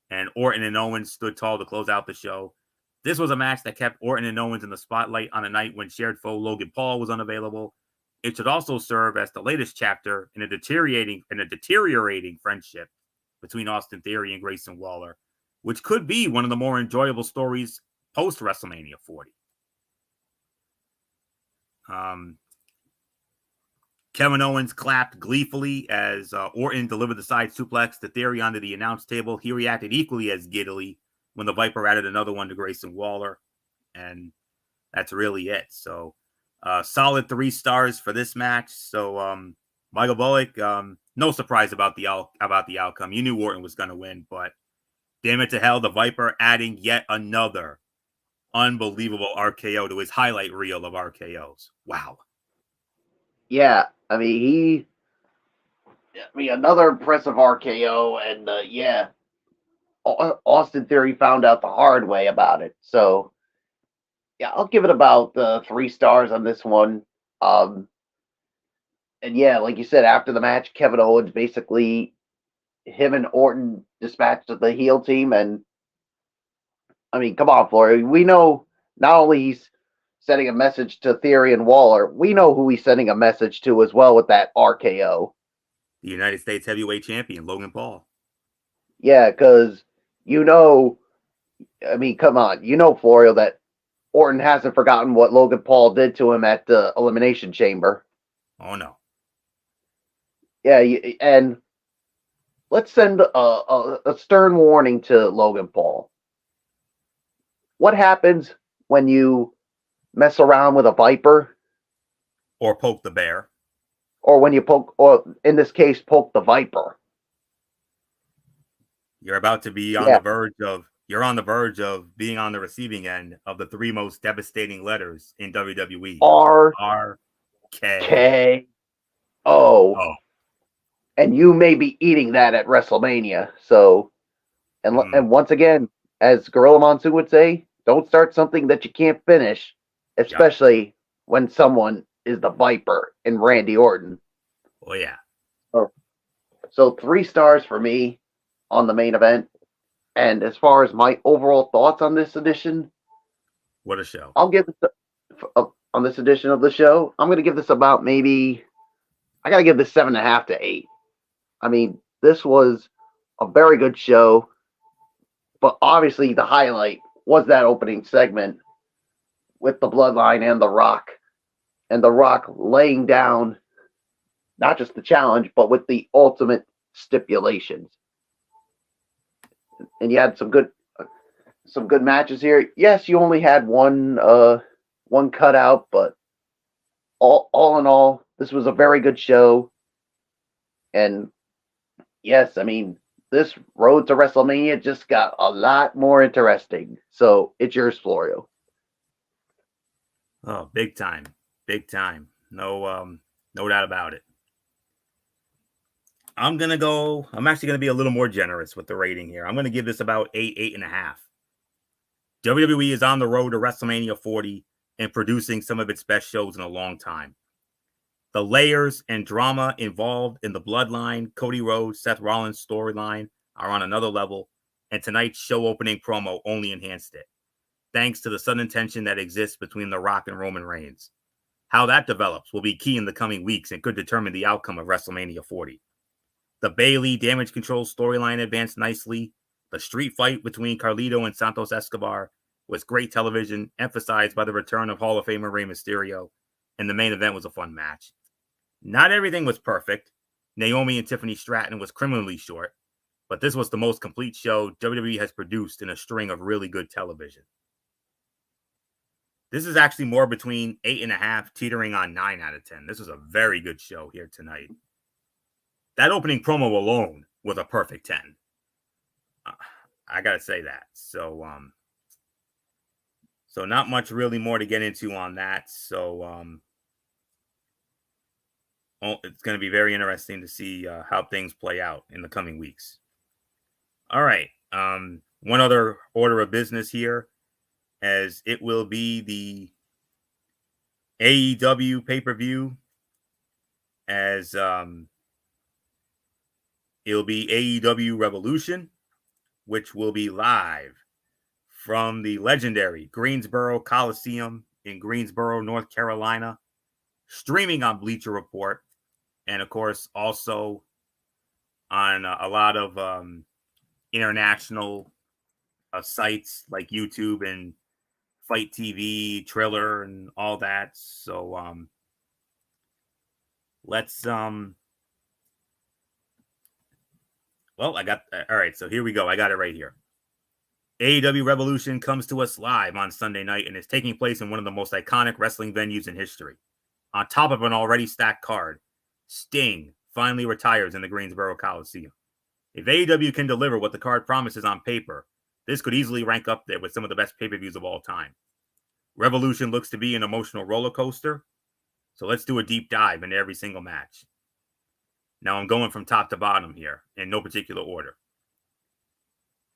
and Orton and Owens stood tall to close out the show. This was a match that kept Orton and Owens in the spotlight on a night when shared foe Logan Paul was unavailable. It should also serve as the latest chapter in a deteriorating friendship between Austin Theory and Grayson Waller, which could be one of the more enjoyable stories post WrestleMania 40. Kevin Owens clapped gleefully as Orton delivered the side suplex to Theory onto the announce table. He reacted equally as giddily when the Viper added another one to Grayson Waller, and that's really it. So, solid 3 stars for this match. So, Michael Bullock, no surprise about the outcome. You knew Orton was going to win, but damn it to hell, the Viper adding yet another unbelievable RKO to his highlight reel of RKOs. Wow. Yeah, another impressive RKO, and Austin Theory found out the hard way about it. So, yeah, I'll give it about 3 stars on this one. And yeah, like you said, after the match, Kevin Owens basically him and Orton dispatched the heel team, and I mean, come on, Flory. We know not only he's sending a message to Theory and Waller, we know who he's sending a message to as well with that RKO. The United States Heavyweight Champion, Logan Paul. Yeah, because I mean, come on, Florio, that Orton hasn't forgotten what Logan Paul did to him at the Elimination Chamber. Oh, no. Yeah, and let's send a stern warning to Logan Paul. What happens when you mess around with a viper? Or poke the bear. Or when you poke, or in this case, poke the viper. You're about to be on the verge of being on the receiving end of the 3 most devastating letters in WWE. RKO. Oh. And you may be eating that at WrestleMania. So, and once again, as Gorilla Monsoon would say, don't start something that you can't finish, especially when someone is the Viper in Randy Orton. Oh, yeah. So 3 stars for me on the main event. And as far as my overall thoughts on this edition, what a show! I'll give this on this edition of the show. I'm going to give this about I got to give this 7.5 to 8. I mean, this was a very good show, but obviously the highlight was that opening segment with the Bloodline and The Rock, and The Rock laying down not just the challenge, but with the ultimate stipulations. And you had some good matches here. Yes, you only had one cutout, but all in all, this was a very good show. And yes, I mean, this road to WrestleMania just got a lot more interesting. So it's yours, Florio. Oh, big time. No doubt about it. I'm actually going to be a little more generous with the rating here. I'm going to give this about 8.5. WWE is on the road to WrestleMania 40 and producing some of its best shows in a long time. The layers and drama involved in the Bloodline, Cody Rhodes, Seth Rollins storyline are on another level, and tonight's show opening promo only enhanced it, thanks to the sudden tension that exists between The Rock and Roman Reigns. How that develops will be key in the coming weeks and could determine the outcome of WrestleMania 40. The Bayley Damage Control storyline advanced nicely. The street fight between Carlito and Santos Escobar was great television, emphasized by the return of Hall of Famer Rey Mysterio, and the main event was a fun match. Not everything was perfect. Naomi and Tiffany Stratton was criminally short, but this was the most complete show WWE has produced in a string of really good television. This is actually more between 8.5, teetering on 9 out of 10. This was a very good show here tonight. That opening promo alone was a perfect 10. I gotta say that. So not much really more to get into on that. So it's going to be very interesting to see how things play out in the coming weeks. All right. One other order of business here, as it will be the AEW pay-per-view, as it'll be AEW Revolution, which will be live from the legendary Greensboro Coliseum in Greensboro, North Carolina, streaming on Bleacher Report, and of course also on a lot of international sites like YouTube and Fight TV, Triller, and all that. So let's well, I got all right. So here we go. I got it right here. AEW Revolution comes to us live on Sunday night and is taking place in one of the most iconic wrestling venues in history. On top of an already stacked card, Sting finally retires in the Greensboro Coliseum. If AEW can deliver what the card promises on paper, this could easily rank up there with some of the best pay-per-views of all time. Revolution looks to be an emotional roller coaster, so let's do a deep dive into every single match. Now I'm going from top to bottom here, in no particular order.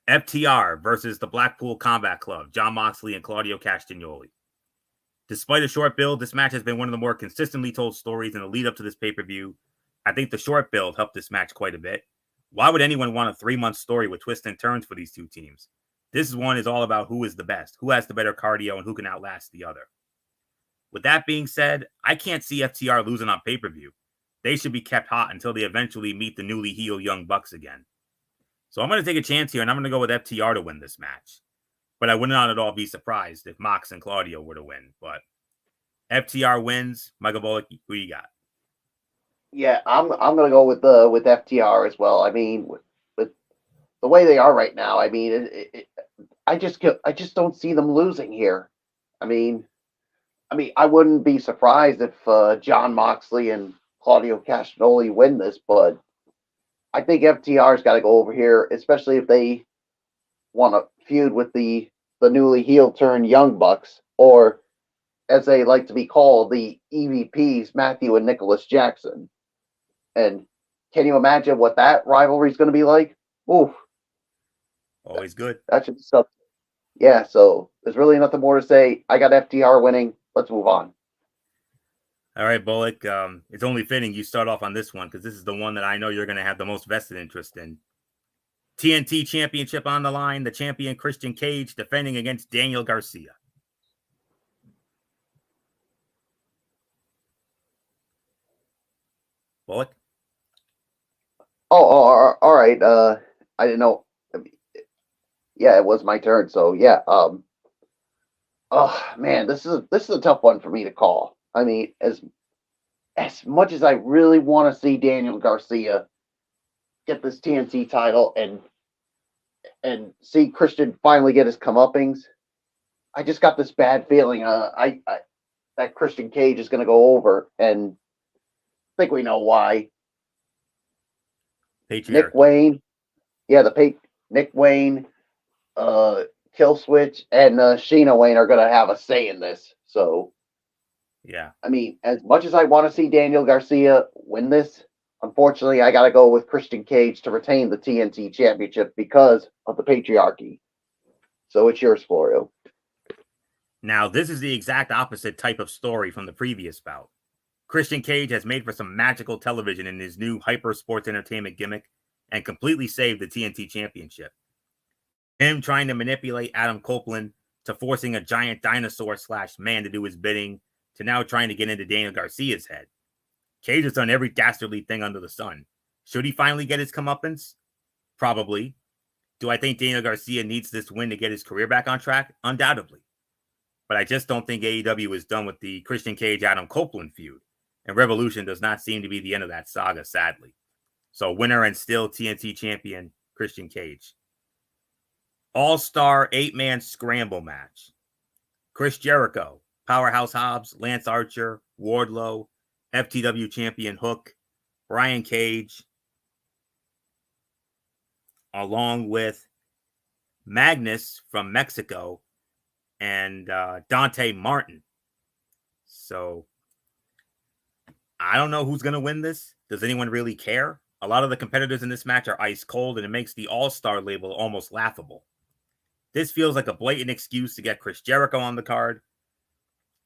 FTR versus the Blackpool Combat Club, Jon Moxley and Claudio Castagnoli. Despite a short build, this match has been one of the more consistently told stories in the lead up to this pay-per-view. I think the short build helped this match quite a bit. Why would anyone want a 3-month story with twists and turns for these two teams? This one is all about who is the best, who has the better cardio, and who can outlast the other. With that being said, I can't see FTR losing on pay-per-view. They should be kept hot until they eventually meet the newly healed Young Bucks again. So I'm going to take a chance here, and I'm going to go with FTR to win this match. But I would not at all be surprised if Mox and Claudio were to win. But FTR wins. Michael Bullock, who you got? Yeah, I'm gonna go with FTR as well. I mean, with the way they are right now, I mean, I just don't see them losing here. I mean, I wouldn't be surprised if John Moxley and Claudio Castagnoli win this, but I think FTR's got to go over here, especially if they want to feud with the newly heel turned Young Bucks, or as they like to be called, the EVPs, Matthew and Nicholas Jackson. And can you imagine what that rivalry is going to be like? Oof. Always good. That should be something. Yeah, so there's really nothing more to say. I got FTR winning. Let's move on. All right, Bullock. It's only fitting you start off on this one because this is the one that I know you're going to have the most vested interest in. TNT Championship on the line. The champion Christian Cage defending against Daniel Garcia. Bullock? Oh, all right. I didn't know. Yeah, it was my turn. So yeah. Oh man, this is a tough one for me to call. I mean, as much as I really want to see Daniel Garcia get this TNT title and see Christian finally get his comeuppings, I just got this bad feeling. I that Christian Cage is going to go over, and I think we know why. Nick Wayne, yeah, Nick Wayne, Kill Switch, and Sheena Wayne are going to have a say in this. So, yeah, I mean, as much as I want to see Daniel Garcia win this, unfortunately, I got to go with Christian Cage to retain the TNT Championship because of the patriarchy. So it's yours, Florio. Now, this is the exact opposite type of story from the previous bout. Christian Cage has made for some magical television in his new hyper sports entertainment gimmick and completely saved the TNT Championship. Him trying to manipulate Adam Copeland to forcing a giant dinosaur / man to do his bidding to now trying to get into Daniel Garcia's head. Cage has done every dastardly thing under the sun. Should he finally get his comeuppance? Probably. Do I think Daniel Garcia needs this win to get his career back on track? Undoubtedly. But I just don't think AEW is done with the Christian Cage-Adam Copeland feud. And Revolution does not seem to be the end of that saga, sadly. So winner and still TNT champion, Christian Cage. All-Star 8-man scramble match. Chris Jericho, Powerhouse Hobbs, Lance Archer, Wardlow, FTW champion Hook, Brian Cage, along with Magnus from Mexico and Dante Martin. So I don't know who's going to win this. Does anyone really care? A lot of the competitors in this match are ice cold, and it makes the All-Star label almost laughable. This feels like a blatant excuse to get Chris Jericho on the card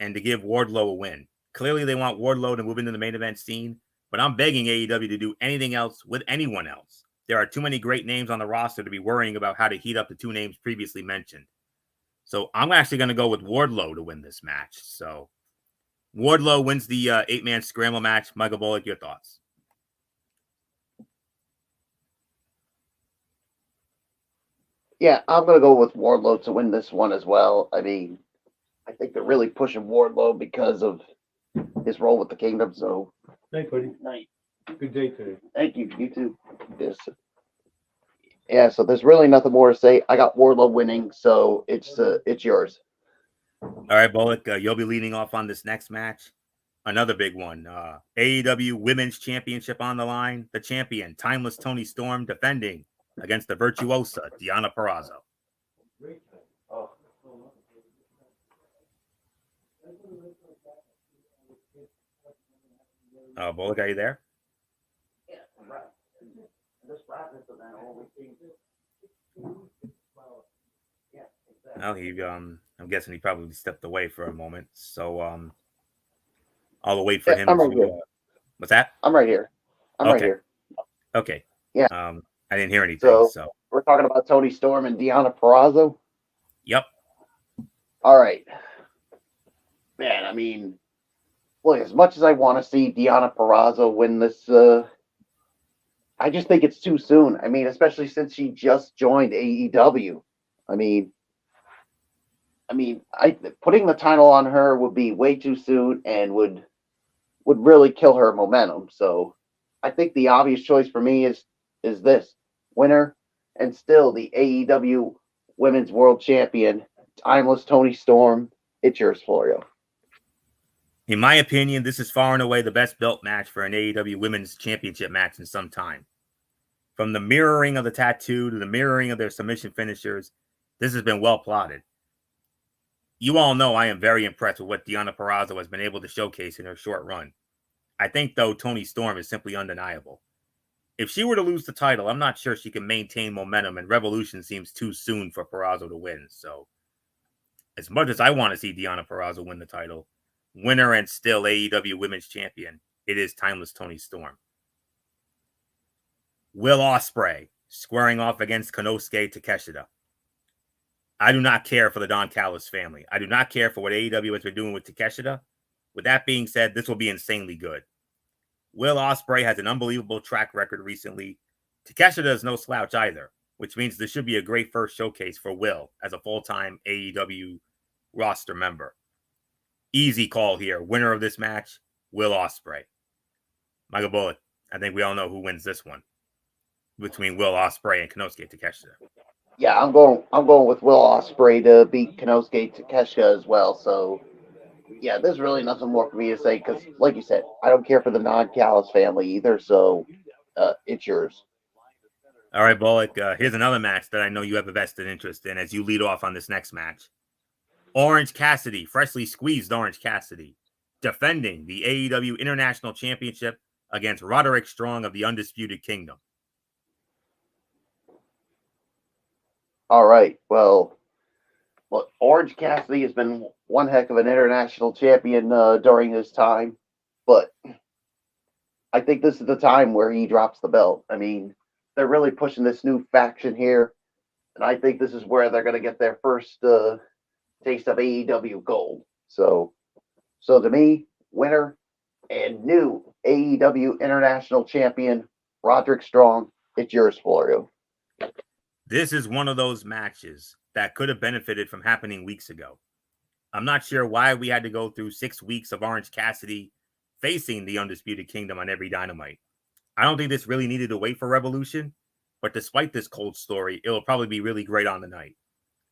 and to give Wardlow a win. Clearly, they want Wardlow to move into the main event scene, but I'm begging AEW to do anything else with anyone else. There are too many great names on the roster to be worrying about how to heat up the two names previously mentioned. So I'm actually going to go with Wardlow to win this match. So Wardlow wins the 8-man scramble match. Michael Bullock, your thoughts? Yeah, I'm going to go with Wardlow to win this one as well. I mean, I think they're really pushing Wardlow because of his role with the Kingdom. So, Thanks, buddy. Night. Good day today. Thank you. You too. Yes. Yeah. So there's really nothing more to say. I got Wardlow winning, so it's yours. All right, Bullock, you'll be leading off on this next match. Another big one. AEW Women's Championship on the line. The champion, Timeless Toni Storm, defending against the virtuosa, Deonna Purrazzo. Bullock, are you there? Yeah, right. This practice event always seems. Well, he I'm guessing he probably stepped away for a moment. So I'll wait for Yeah, him I'm right to. here. What's that? I'm right here. I'm right Okay. here. Okay. Yeah. I didn't hear anything. So So we're talking about Tony Storm and Deonna Purrazzo. yep. All right, man. I mean, look, as much as I want to see Deonna Purrazzo win this, I just think it's too soon. I mean, especially since she just joined AEW. I mean, I putting the title on her would be way too soon and would really kill her momentum. So, I think the obvious choice for me is this winner and still the AEW Women's World Champion, timeless Tony Storm. It's yours, Florio. In my opinion, this is far and away the best belt match for an AEW Women's Championship match in some time. From the mirroring of the tattoo to the mirroring of their submission finishers, this has been well plotted. You all know I am very impressed with what Deonna Purrazzo has been able to showcase in her short run. I think, though, Toni Storm is simply undeniable. If she were to lose the title, I'm not sure she can maintain momentum, and Revolution seems too soon for Purrazzo to win. So, as much as I want to see Deonna Purrazzo win the title, winner and still AEW Women's Champion, it is timeless Toni Storm. Will Ospreay squaring off against Konosuke Takeshita. I do not care for the Don Callis family. I do not care for what AEW has been doing with Takeshita. With that being said, this will be insanely good. Will Ospreay has an unbelievable track record recently. Takeshita is no slouch either, which means this should be a great first showcase for Will as a full-time AEW roster member. Easy call here. Winner of this match, Will Ospreay. Michael Bullock, I think we all know who wins this one between Will Ospreay and Konosuke Takeshita. Yeah, I'm going with Will Ospreay to beat Konosuke Takeshita as well. So yeah, there's really nothing more for me to say because, like you said, I don't care for the non-Callis family either. So it's yours. All right, Bullock, here's another match that I know you have a vested interest in as you lead off on this next match. Orange Cassidy, freshly squeezed Orange Cassidy, defending the AEW International Championship against Roderick Strong of the Undisputed Kingdom. All right. Well, look, Orange Cassidy has been one heck of an international champion during his time, but I think this is the time where he drops the belt. I mean, they're really pushing this new faction here, and I think this is where they're going to get their first taste of AEW gold. So to me, winner and new AEW International Champion Roderick Strong. It's yours, Florio. This is one of those matches that could have benefited from happening weeks ago. I'm not sure why we had to go through 6 weeks of Orange Cassidy facing the Undisputed Kingdom on every Dynamite. I don't think this really needed to wait for Revolution, but despite this cold story, it will probably be really great on the night.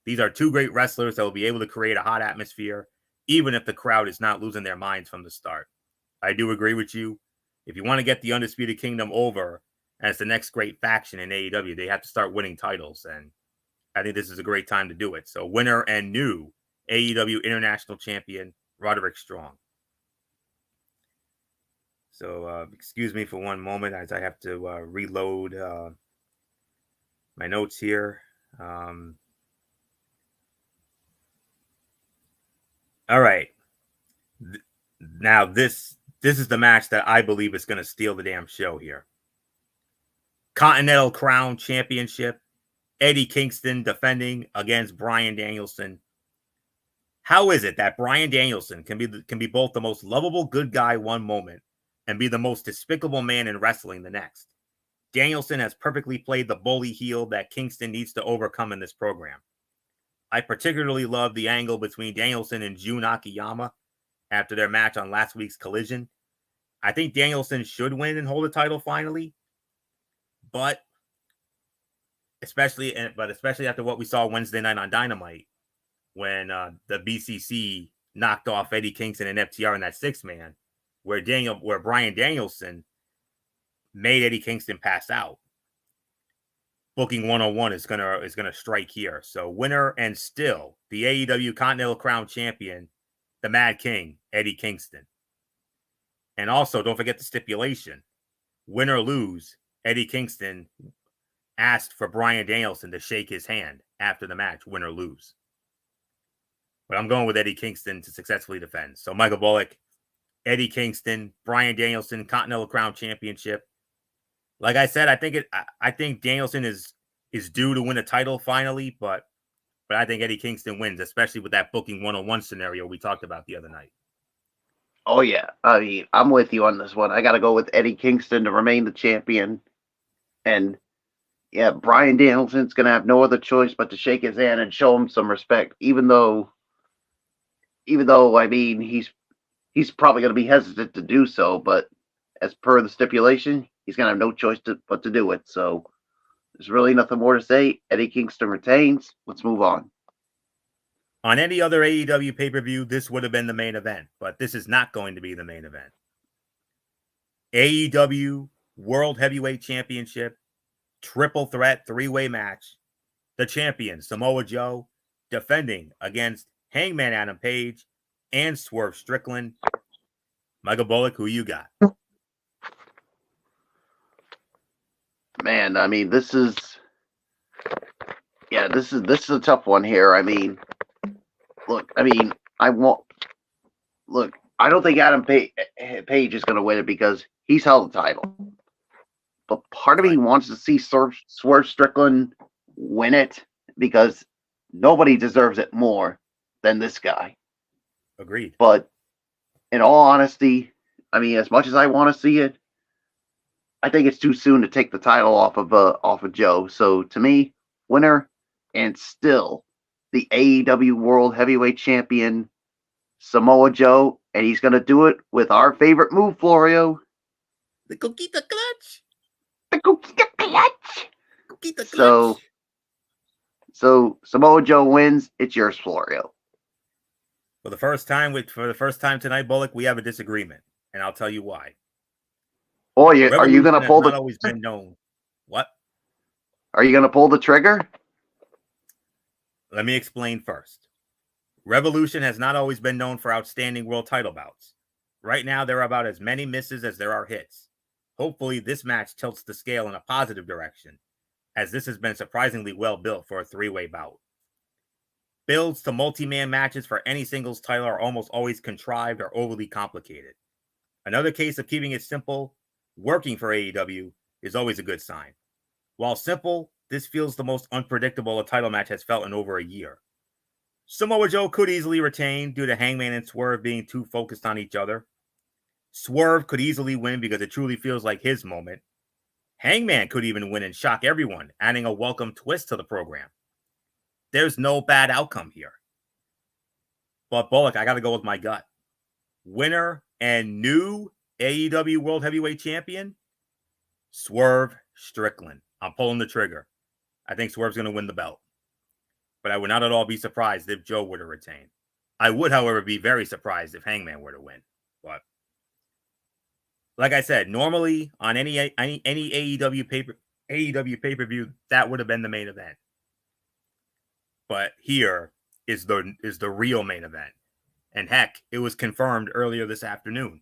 These are two great wrestlers that will be able to create a hot atmosphere, even if the crowd is not losing their minds from the start. I do agree with you. If you want to get the Undisputed Kingdom over as the next great faction in AEW, they have to start winning titles, and I think this is a great time to do it. So, winner and new AEW International Champion, Roderick Strong. So, excuse me for one moment as I have to reload my notes here. All right. Now this is the match that I believe is going to steal the damn show here. Continental Crown Championship. Eddie Kingston defending against Bryan Danielson. How is it that Bryan Danielson can be both the most lovable good guy one moment and be the most despicable man in wrestling the next? Danielson has perfectly played the bully heel that Kingston needs to overcome in this program. I particularly love the angle between Danielson and Jun Akiyama after their match on last week's Collision. I think Danielson should win and hold the title finally, but especially after what we saw Wednesday night on Dynamite when the BCC knocked off Eddie Kingston and FTR in that 6-man, where Bryan Danielson made Eddie Kingston pass out. Booking 101 is gonna strike here. So winner and still the AEW Continental Crown Champion, the Mad King, Eddie Kingston. And also, don't forget the stipulation. Win or lose, Eddie Kingston asked for Bryan Danielson to shake his hand after the match, win or lose. but I'm going with Eddie Kingston to successfully defend. So Michael Bullock, Eddie Kingston, Bryan Danielson, Continental Crown Championship. Like I said, I think Danielson is due to win a title finally, but I think Eddie Kingston wins, especially with that booking 1-on-1 scenario we talked about the other night. Oh yeah, I mean, I'm with you on this one. I got to go with Eddie Kingston to remain the champion, and yeah, Bryan Danielson's gonna have no other choice but to shake his hand and show him some respect, even though I mean he's probably gonna be hesitant to do so, but as per the stipulation, he's gonna have no choice but to do it. So there's really nothing more to say. Eddie Kingston retains. Let's move on. On any other AEW pay-per-view, this would have been the main event, but this is not going to be the main event. AEW World Heavyweight Championship, triple threat, three-way match. The champion, Samoa Joe, defending against Hangman Adam Page and Swerve Strickland. Michael Bullock, who you got? Man, I mean, this is a tough one here. I mean, look, I mean, I don't think Adam Page is going to win it because he's held the title. But part of me wants to see Swerve Strickland win it because nobody deserves it more than this guy. Agreed. But in all honesty, I mean, as much as I want to see it, I think it's too soon to take the title off of Joe. So to me, winner and still the AEW World Heavyweight Champion, Samoa Joe, and he's going to do it with our favorite move, Florio. The Coquita Clutch. The Coquita Clutch. Coquita Clutch. So Samoa Joe wins. It's yours, Florio. For the first time tonight, Bullock, we have a disagreement, and I'll tell you why. Oh, are you going to pull the? Not always been known. What? Are you going to pull the trigger? Let me explain first. Revolution has not always been known for outstanding world title bouts. Right now, there are about as many misses as there are hits. Hopefully, this match tilts the scale in a positive direction, as this has been surprisingly well built for a three-way bout. Builds to multi-man matches for any singles title are almost always contrived or overly complicated. Another case of keeping it simple, working for AEW, is always a good sign. While simple, this feels the most unpredictable a title match has felt in over a year. Samoa Joe could easily retain due to Hangman and Swerve being too focused on each other. Swerve could easily win because it truly feels like his moment. Hangman could even win and shock everyone, adding a welcome twist to the program. There's no bad outcome here. But Bullock, I got to go with my gut. Winner and new AEW World Heavyweight Champion, Swerve Strickland. I'm pulling the trigger. I think Swerve's going to win the belt. But I would not at all be surprised if Joe were to retain. I would, however, be very surprised if Hangman were to win. But like I said, normally on any AEW pay-per-view, that would have been the main event. But here is the real main event. And heck, it was confirmed earlier this afternoon.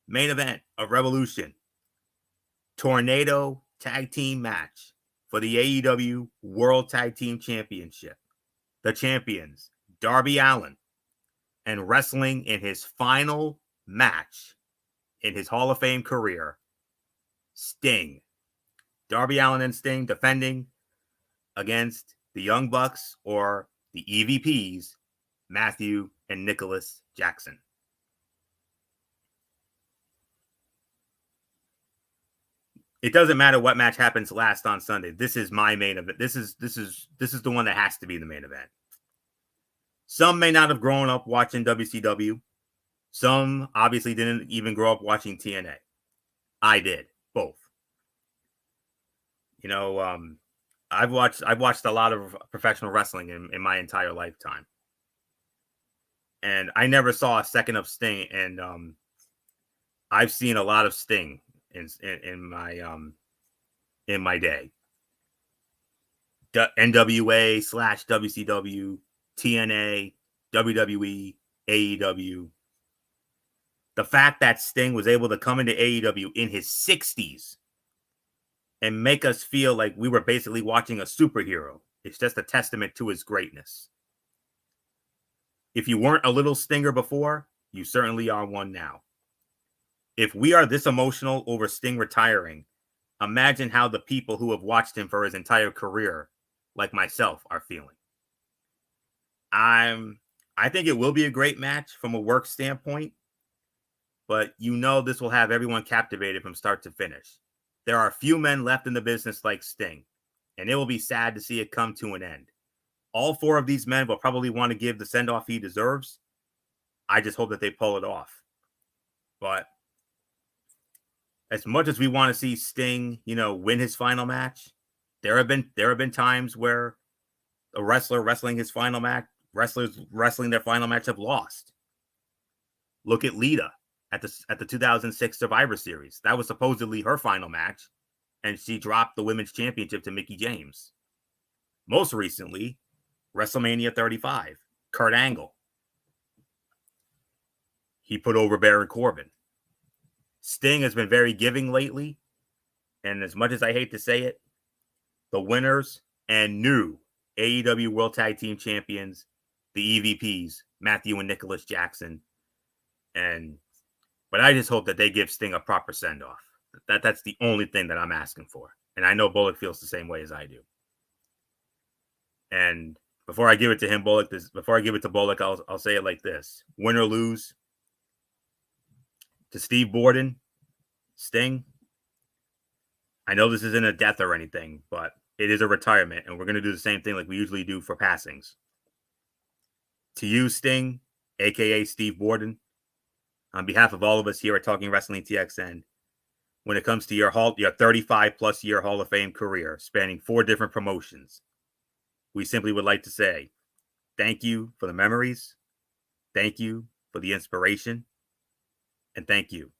Main event of Revolution. Tornado tag team match for the AEW World Tag Team Championship. The champions, Darby Allin, and wrestling in his final match in his Hall of Fame career, Sting. Darby Allin and Sting defending against the Young Bucks, or the EVPs, Matthew and Nicholas Jackson. It doesn't matter what match happens last on Sunday. This is my main event. This is the one that has to be the main event. Some may not have grown up watching WCW. Some obviously didn't even grow up watching TNA. I did both. You know, I've watched a lot of professional wrestling in my entire lifetime, and I never saw a second of Sting. And I've seen a lot of Sting in my day. NWA / WCW, TNA, WWE, AEW. The fact that Sting was able to come into AEW in his 60s and make us feel like we were basically watching a superhero, it's just a testament to his greatness. If you weren't a little stinger before, you certainly are one now. If we are this emotional over Sting retiring, imagine how the people who have watched him for his entire career, like myself, are feeling. I think it will be a great match from a work standpoint, but this will have everyone captivated from start to finish. There are few men left in the business like Sting, and it will be sad to see it come to an end. All four of these men will probably want to give the send-off he deserves. I just hope that they pull it off. But as much as we want to see Sting, win his final match, there have been times where a wrestler wrestling his final match, wrestlers wrestling their final match have lost. Look at Lita at the 2006 Survivor Series. That was supposedly her final match, and she dropped the women's championship to Mickie James. Most recently, WrestleMania 35, Kurt Angle. He put over Baron Corbin. Sting has been very giving lately, and as much as I hate to say it, the winners and new AEW World Tag Team Champions, the EVPs, Matthew and Nicholas Jackson, but I just hope that they give Sting a proper send-off. That's the only thing that I'm asking for, and I know Bullock feels the same way as I do. And before I give it to him, Bullock, I'll say it like this: win or lose, to Steve Borden, Sting, I know this isn't a death or anything, but it is a retirement, and we're going to do the same thing like we usually do for passings. To you, Sting, a.k.a. Steve Borden, on behalf of all of us here at Talking Wrestling TXN, when it comes to your 35-plus year Hall of Fame career spanning 4 different promotions, we simply would like to say thank you for the memories, thank you for the inspiration, and thank you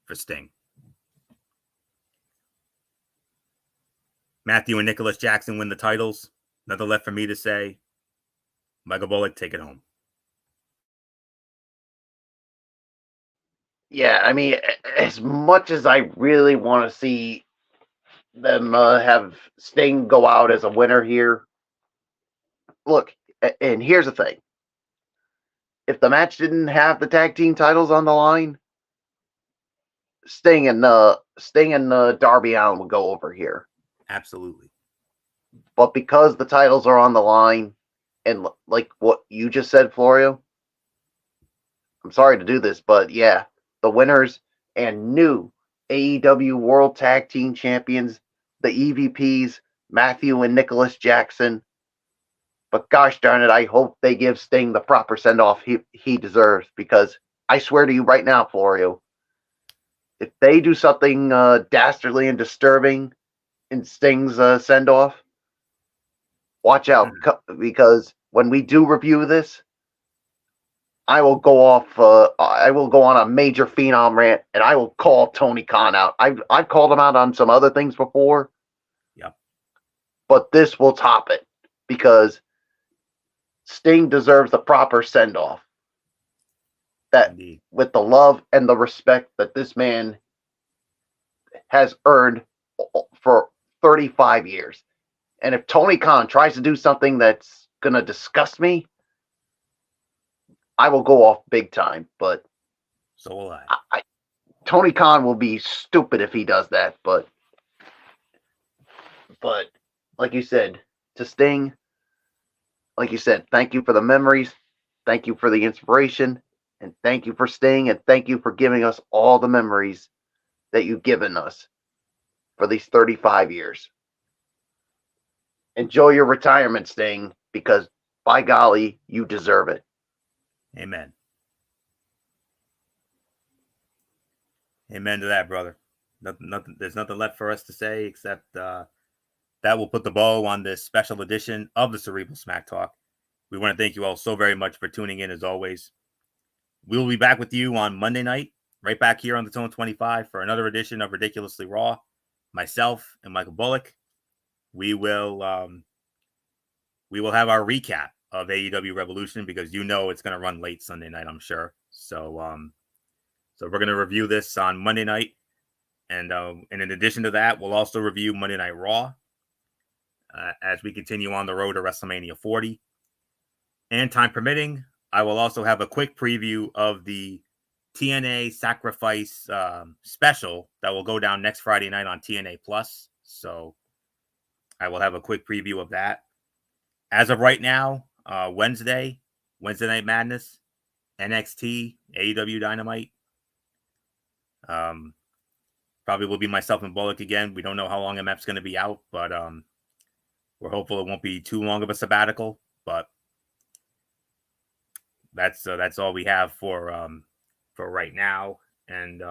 for Sting. Matthew and Nicholas Jackson win the titles. Nothing left for me to say. Michael Bullock, take it home. Yeah, I mean, as much as I really want to see them have Sting go out as a winner here, look, and here's the thing. If the match didn't have the tag team titles on the line, Sting and Darby Allin would go over here. Absolutely. But because the titles are on the line, and like what you just said, Florio, I'm sorry to do this, but yeah, the winners and new AEW World Tag Team Champions, the EVPs, Matthew and Nicholas Jackson. But gosh darn it, I hope they give Sting the proper send-off he deserves, because I swear to you right now, Florio, if they do something dastardly and disturbing in Sting's send-off, watch out, because when we do review this, I will go on a major Phenom rant, and I will call Tony Khan out. I've called him out on some other things before. Yep. But this will top it, because Sting deserves the proper send-off. That Indeed. With the love and the respect that this man has earned for 35 years. And if Tony Khan tries to do something that's going to disgust me, I will go off big time. But so will I. Tony Khan will be stupid if he does that. But like you said, to Sting, like you said, thank you for the memories. Thank you for the inspiration. And thank you for Sting. And thank you for giving us all the memories that you've given us for these 35 years. Enjoy your retirement, Sting, because by golly, you deserve it. Amen. Amen to that, brother. Nothing. There's nothing left for us to say except that will put the bow on this special edition of the Cerebral Smack Talk. We want to thank you all so very much for tuning in, as always. We will be back with you on Monday night, right back here on the Zone 25 for another edition of Ridiculously Raw. Myself and Michael Bullock. We will have our recap of AEW Revolution, because it's going to run late Sunday night, I'm sure. So we're going to review this on Monday night, and in addition to that, we'll also review Monday Night Raw as we continue on the road to WrestleMania 40. And time permitting, I will also have a quick preview of the TNA Sacrifice special that will go down next Friday night on TNA Plus. So I will have a quick preview of that. As of right now, Wednesday Night Madness, NXT, AEW Dynamite. Probably will be myself and Bullock again. We don't know how long MF's going to be out, but we're hopeful it won't be too long of a sabbatical. But that's all we have for right now. And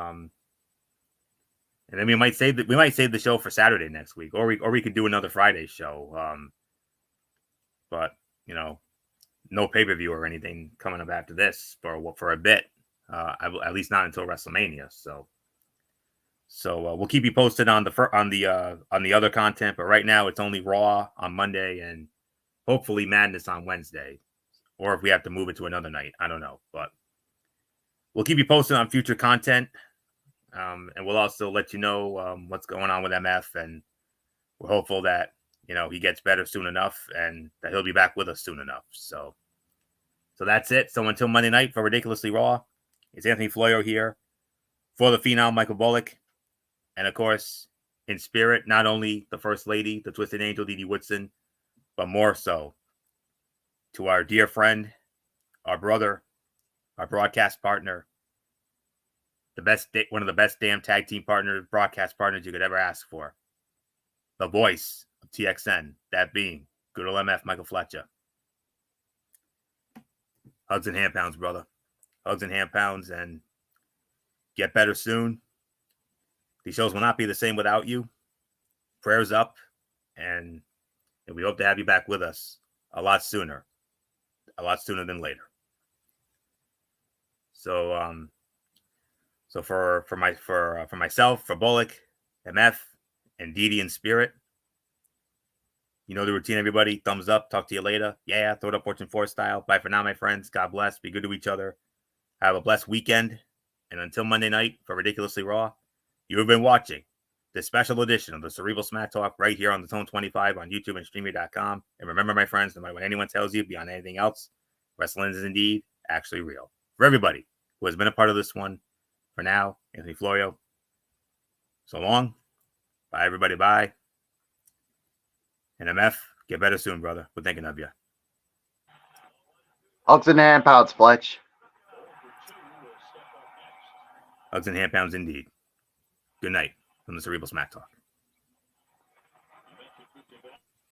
then we might save the show for Saturday next week, or we could do another Friday show. But no pay-per-view or anything coming up after this for a bit. At least not until WrestleMania. So we'll keep you posted on the other content. But right now it's only Raw on Monday and hopefully Madness on Wednesday, or if we have to move it to another night, I don't know. But we'll keep you posted on future content, and we'll also let you know what's going on with MF. And we're hopeful that he gets better soon enough and that he'll be back with us soon enough. So that's it. So until Monday night for Ridiculously Raw, it's Anthony Florio here for the Phenom Michael Bullock. And of course, in spirit, not only the First Lady, the Twisted Angel, Dee Dee Woodson, but more so to our dear friend, our brother, our broadcast partner, one of the best damn tag team broadcast partners you could ever ask for. The voice of TXN, that being good old MF Michael Fletcher. Hugs and hand pounds, brother. Hugs and hand pounds, and get better soon. These shows will not be the same without you. Prayers up, and we hope to have you back with us a lot sooner than later. So for myself, for Bullock, MF, and Dee Dee in spirit, you know the routine, everybody. Thumbs up. Talk to you later. Yeah, throw it up Fortune 4 style. Bye for now, my friends. God bless. Be good to each other. Have a blessed weekend. And until Monday night for Ridiculously Raw, you have been watching this special edition of the Cerebral Smack Talk right here on the Tone 25 on YouTube and Streamy.com. And remember, my friends, no matter what anyone tells you beyond anything else, wrestling is indeed actually real. For everybody who has been a part of this one, for now, Anthony Florio, so long. Bye, everybody. Bye. And MF, get better soon, brother. We're thinking of you. Hugs and hand pounds, Fletch. Hugs and hand pounds indeed. Good night from the Cerebral Smack Talk.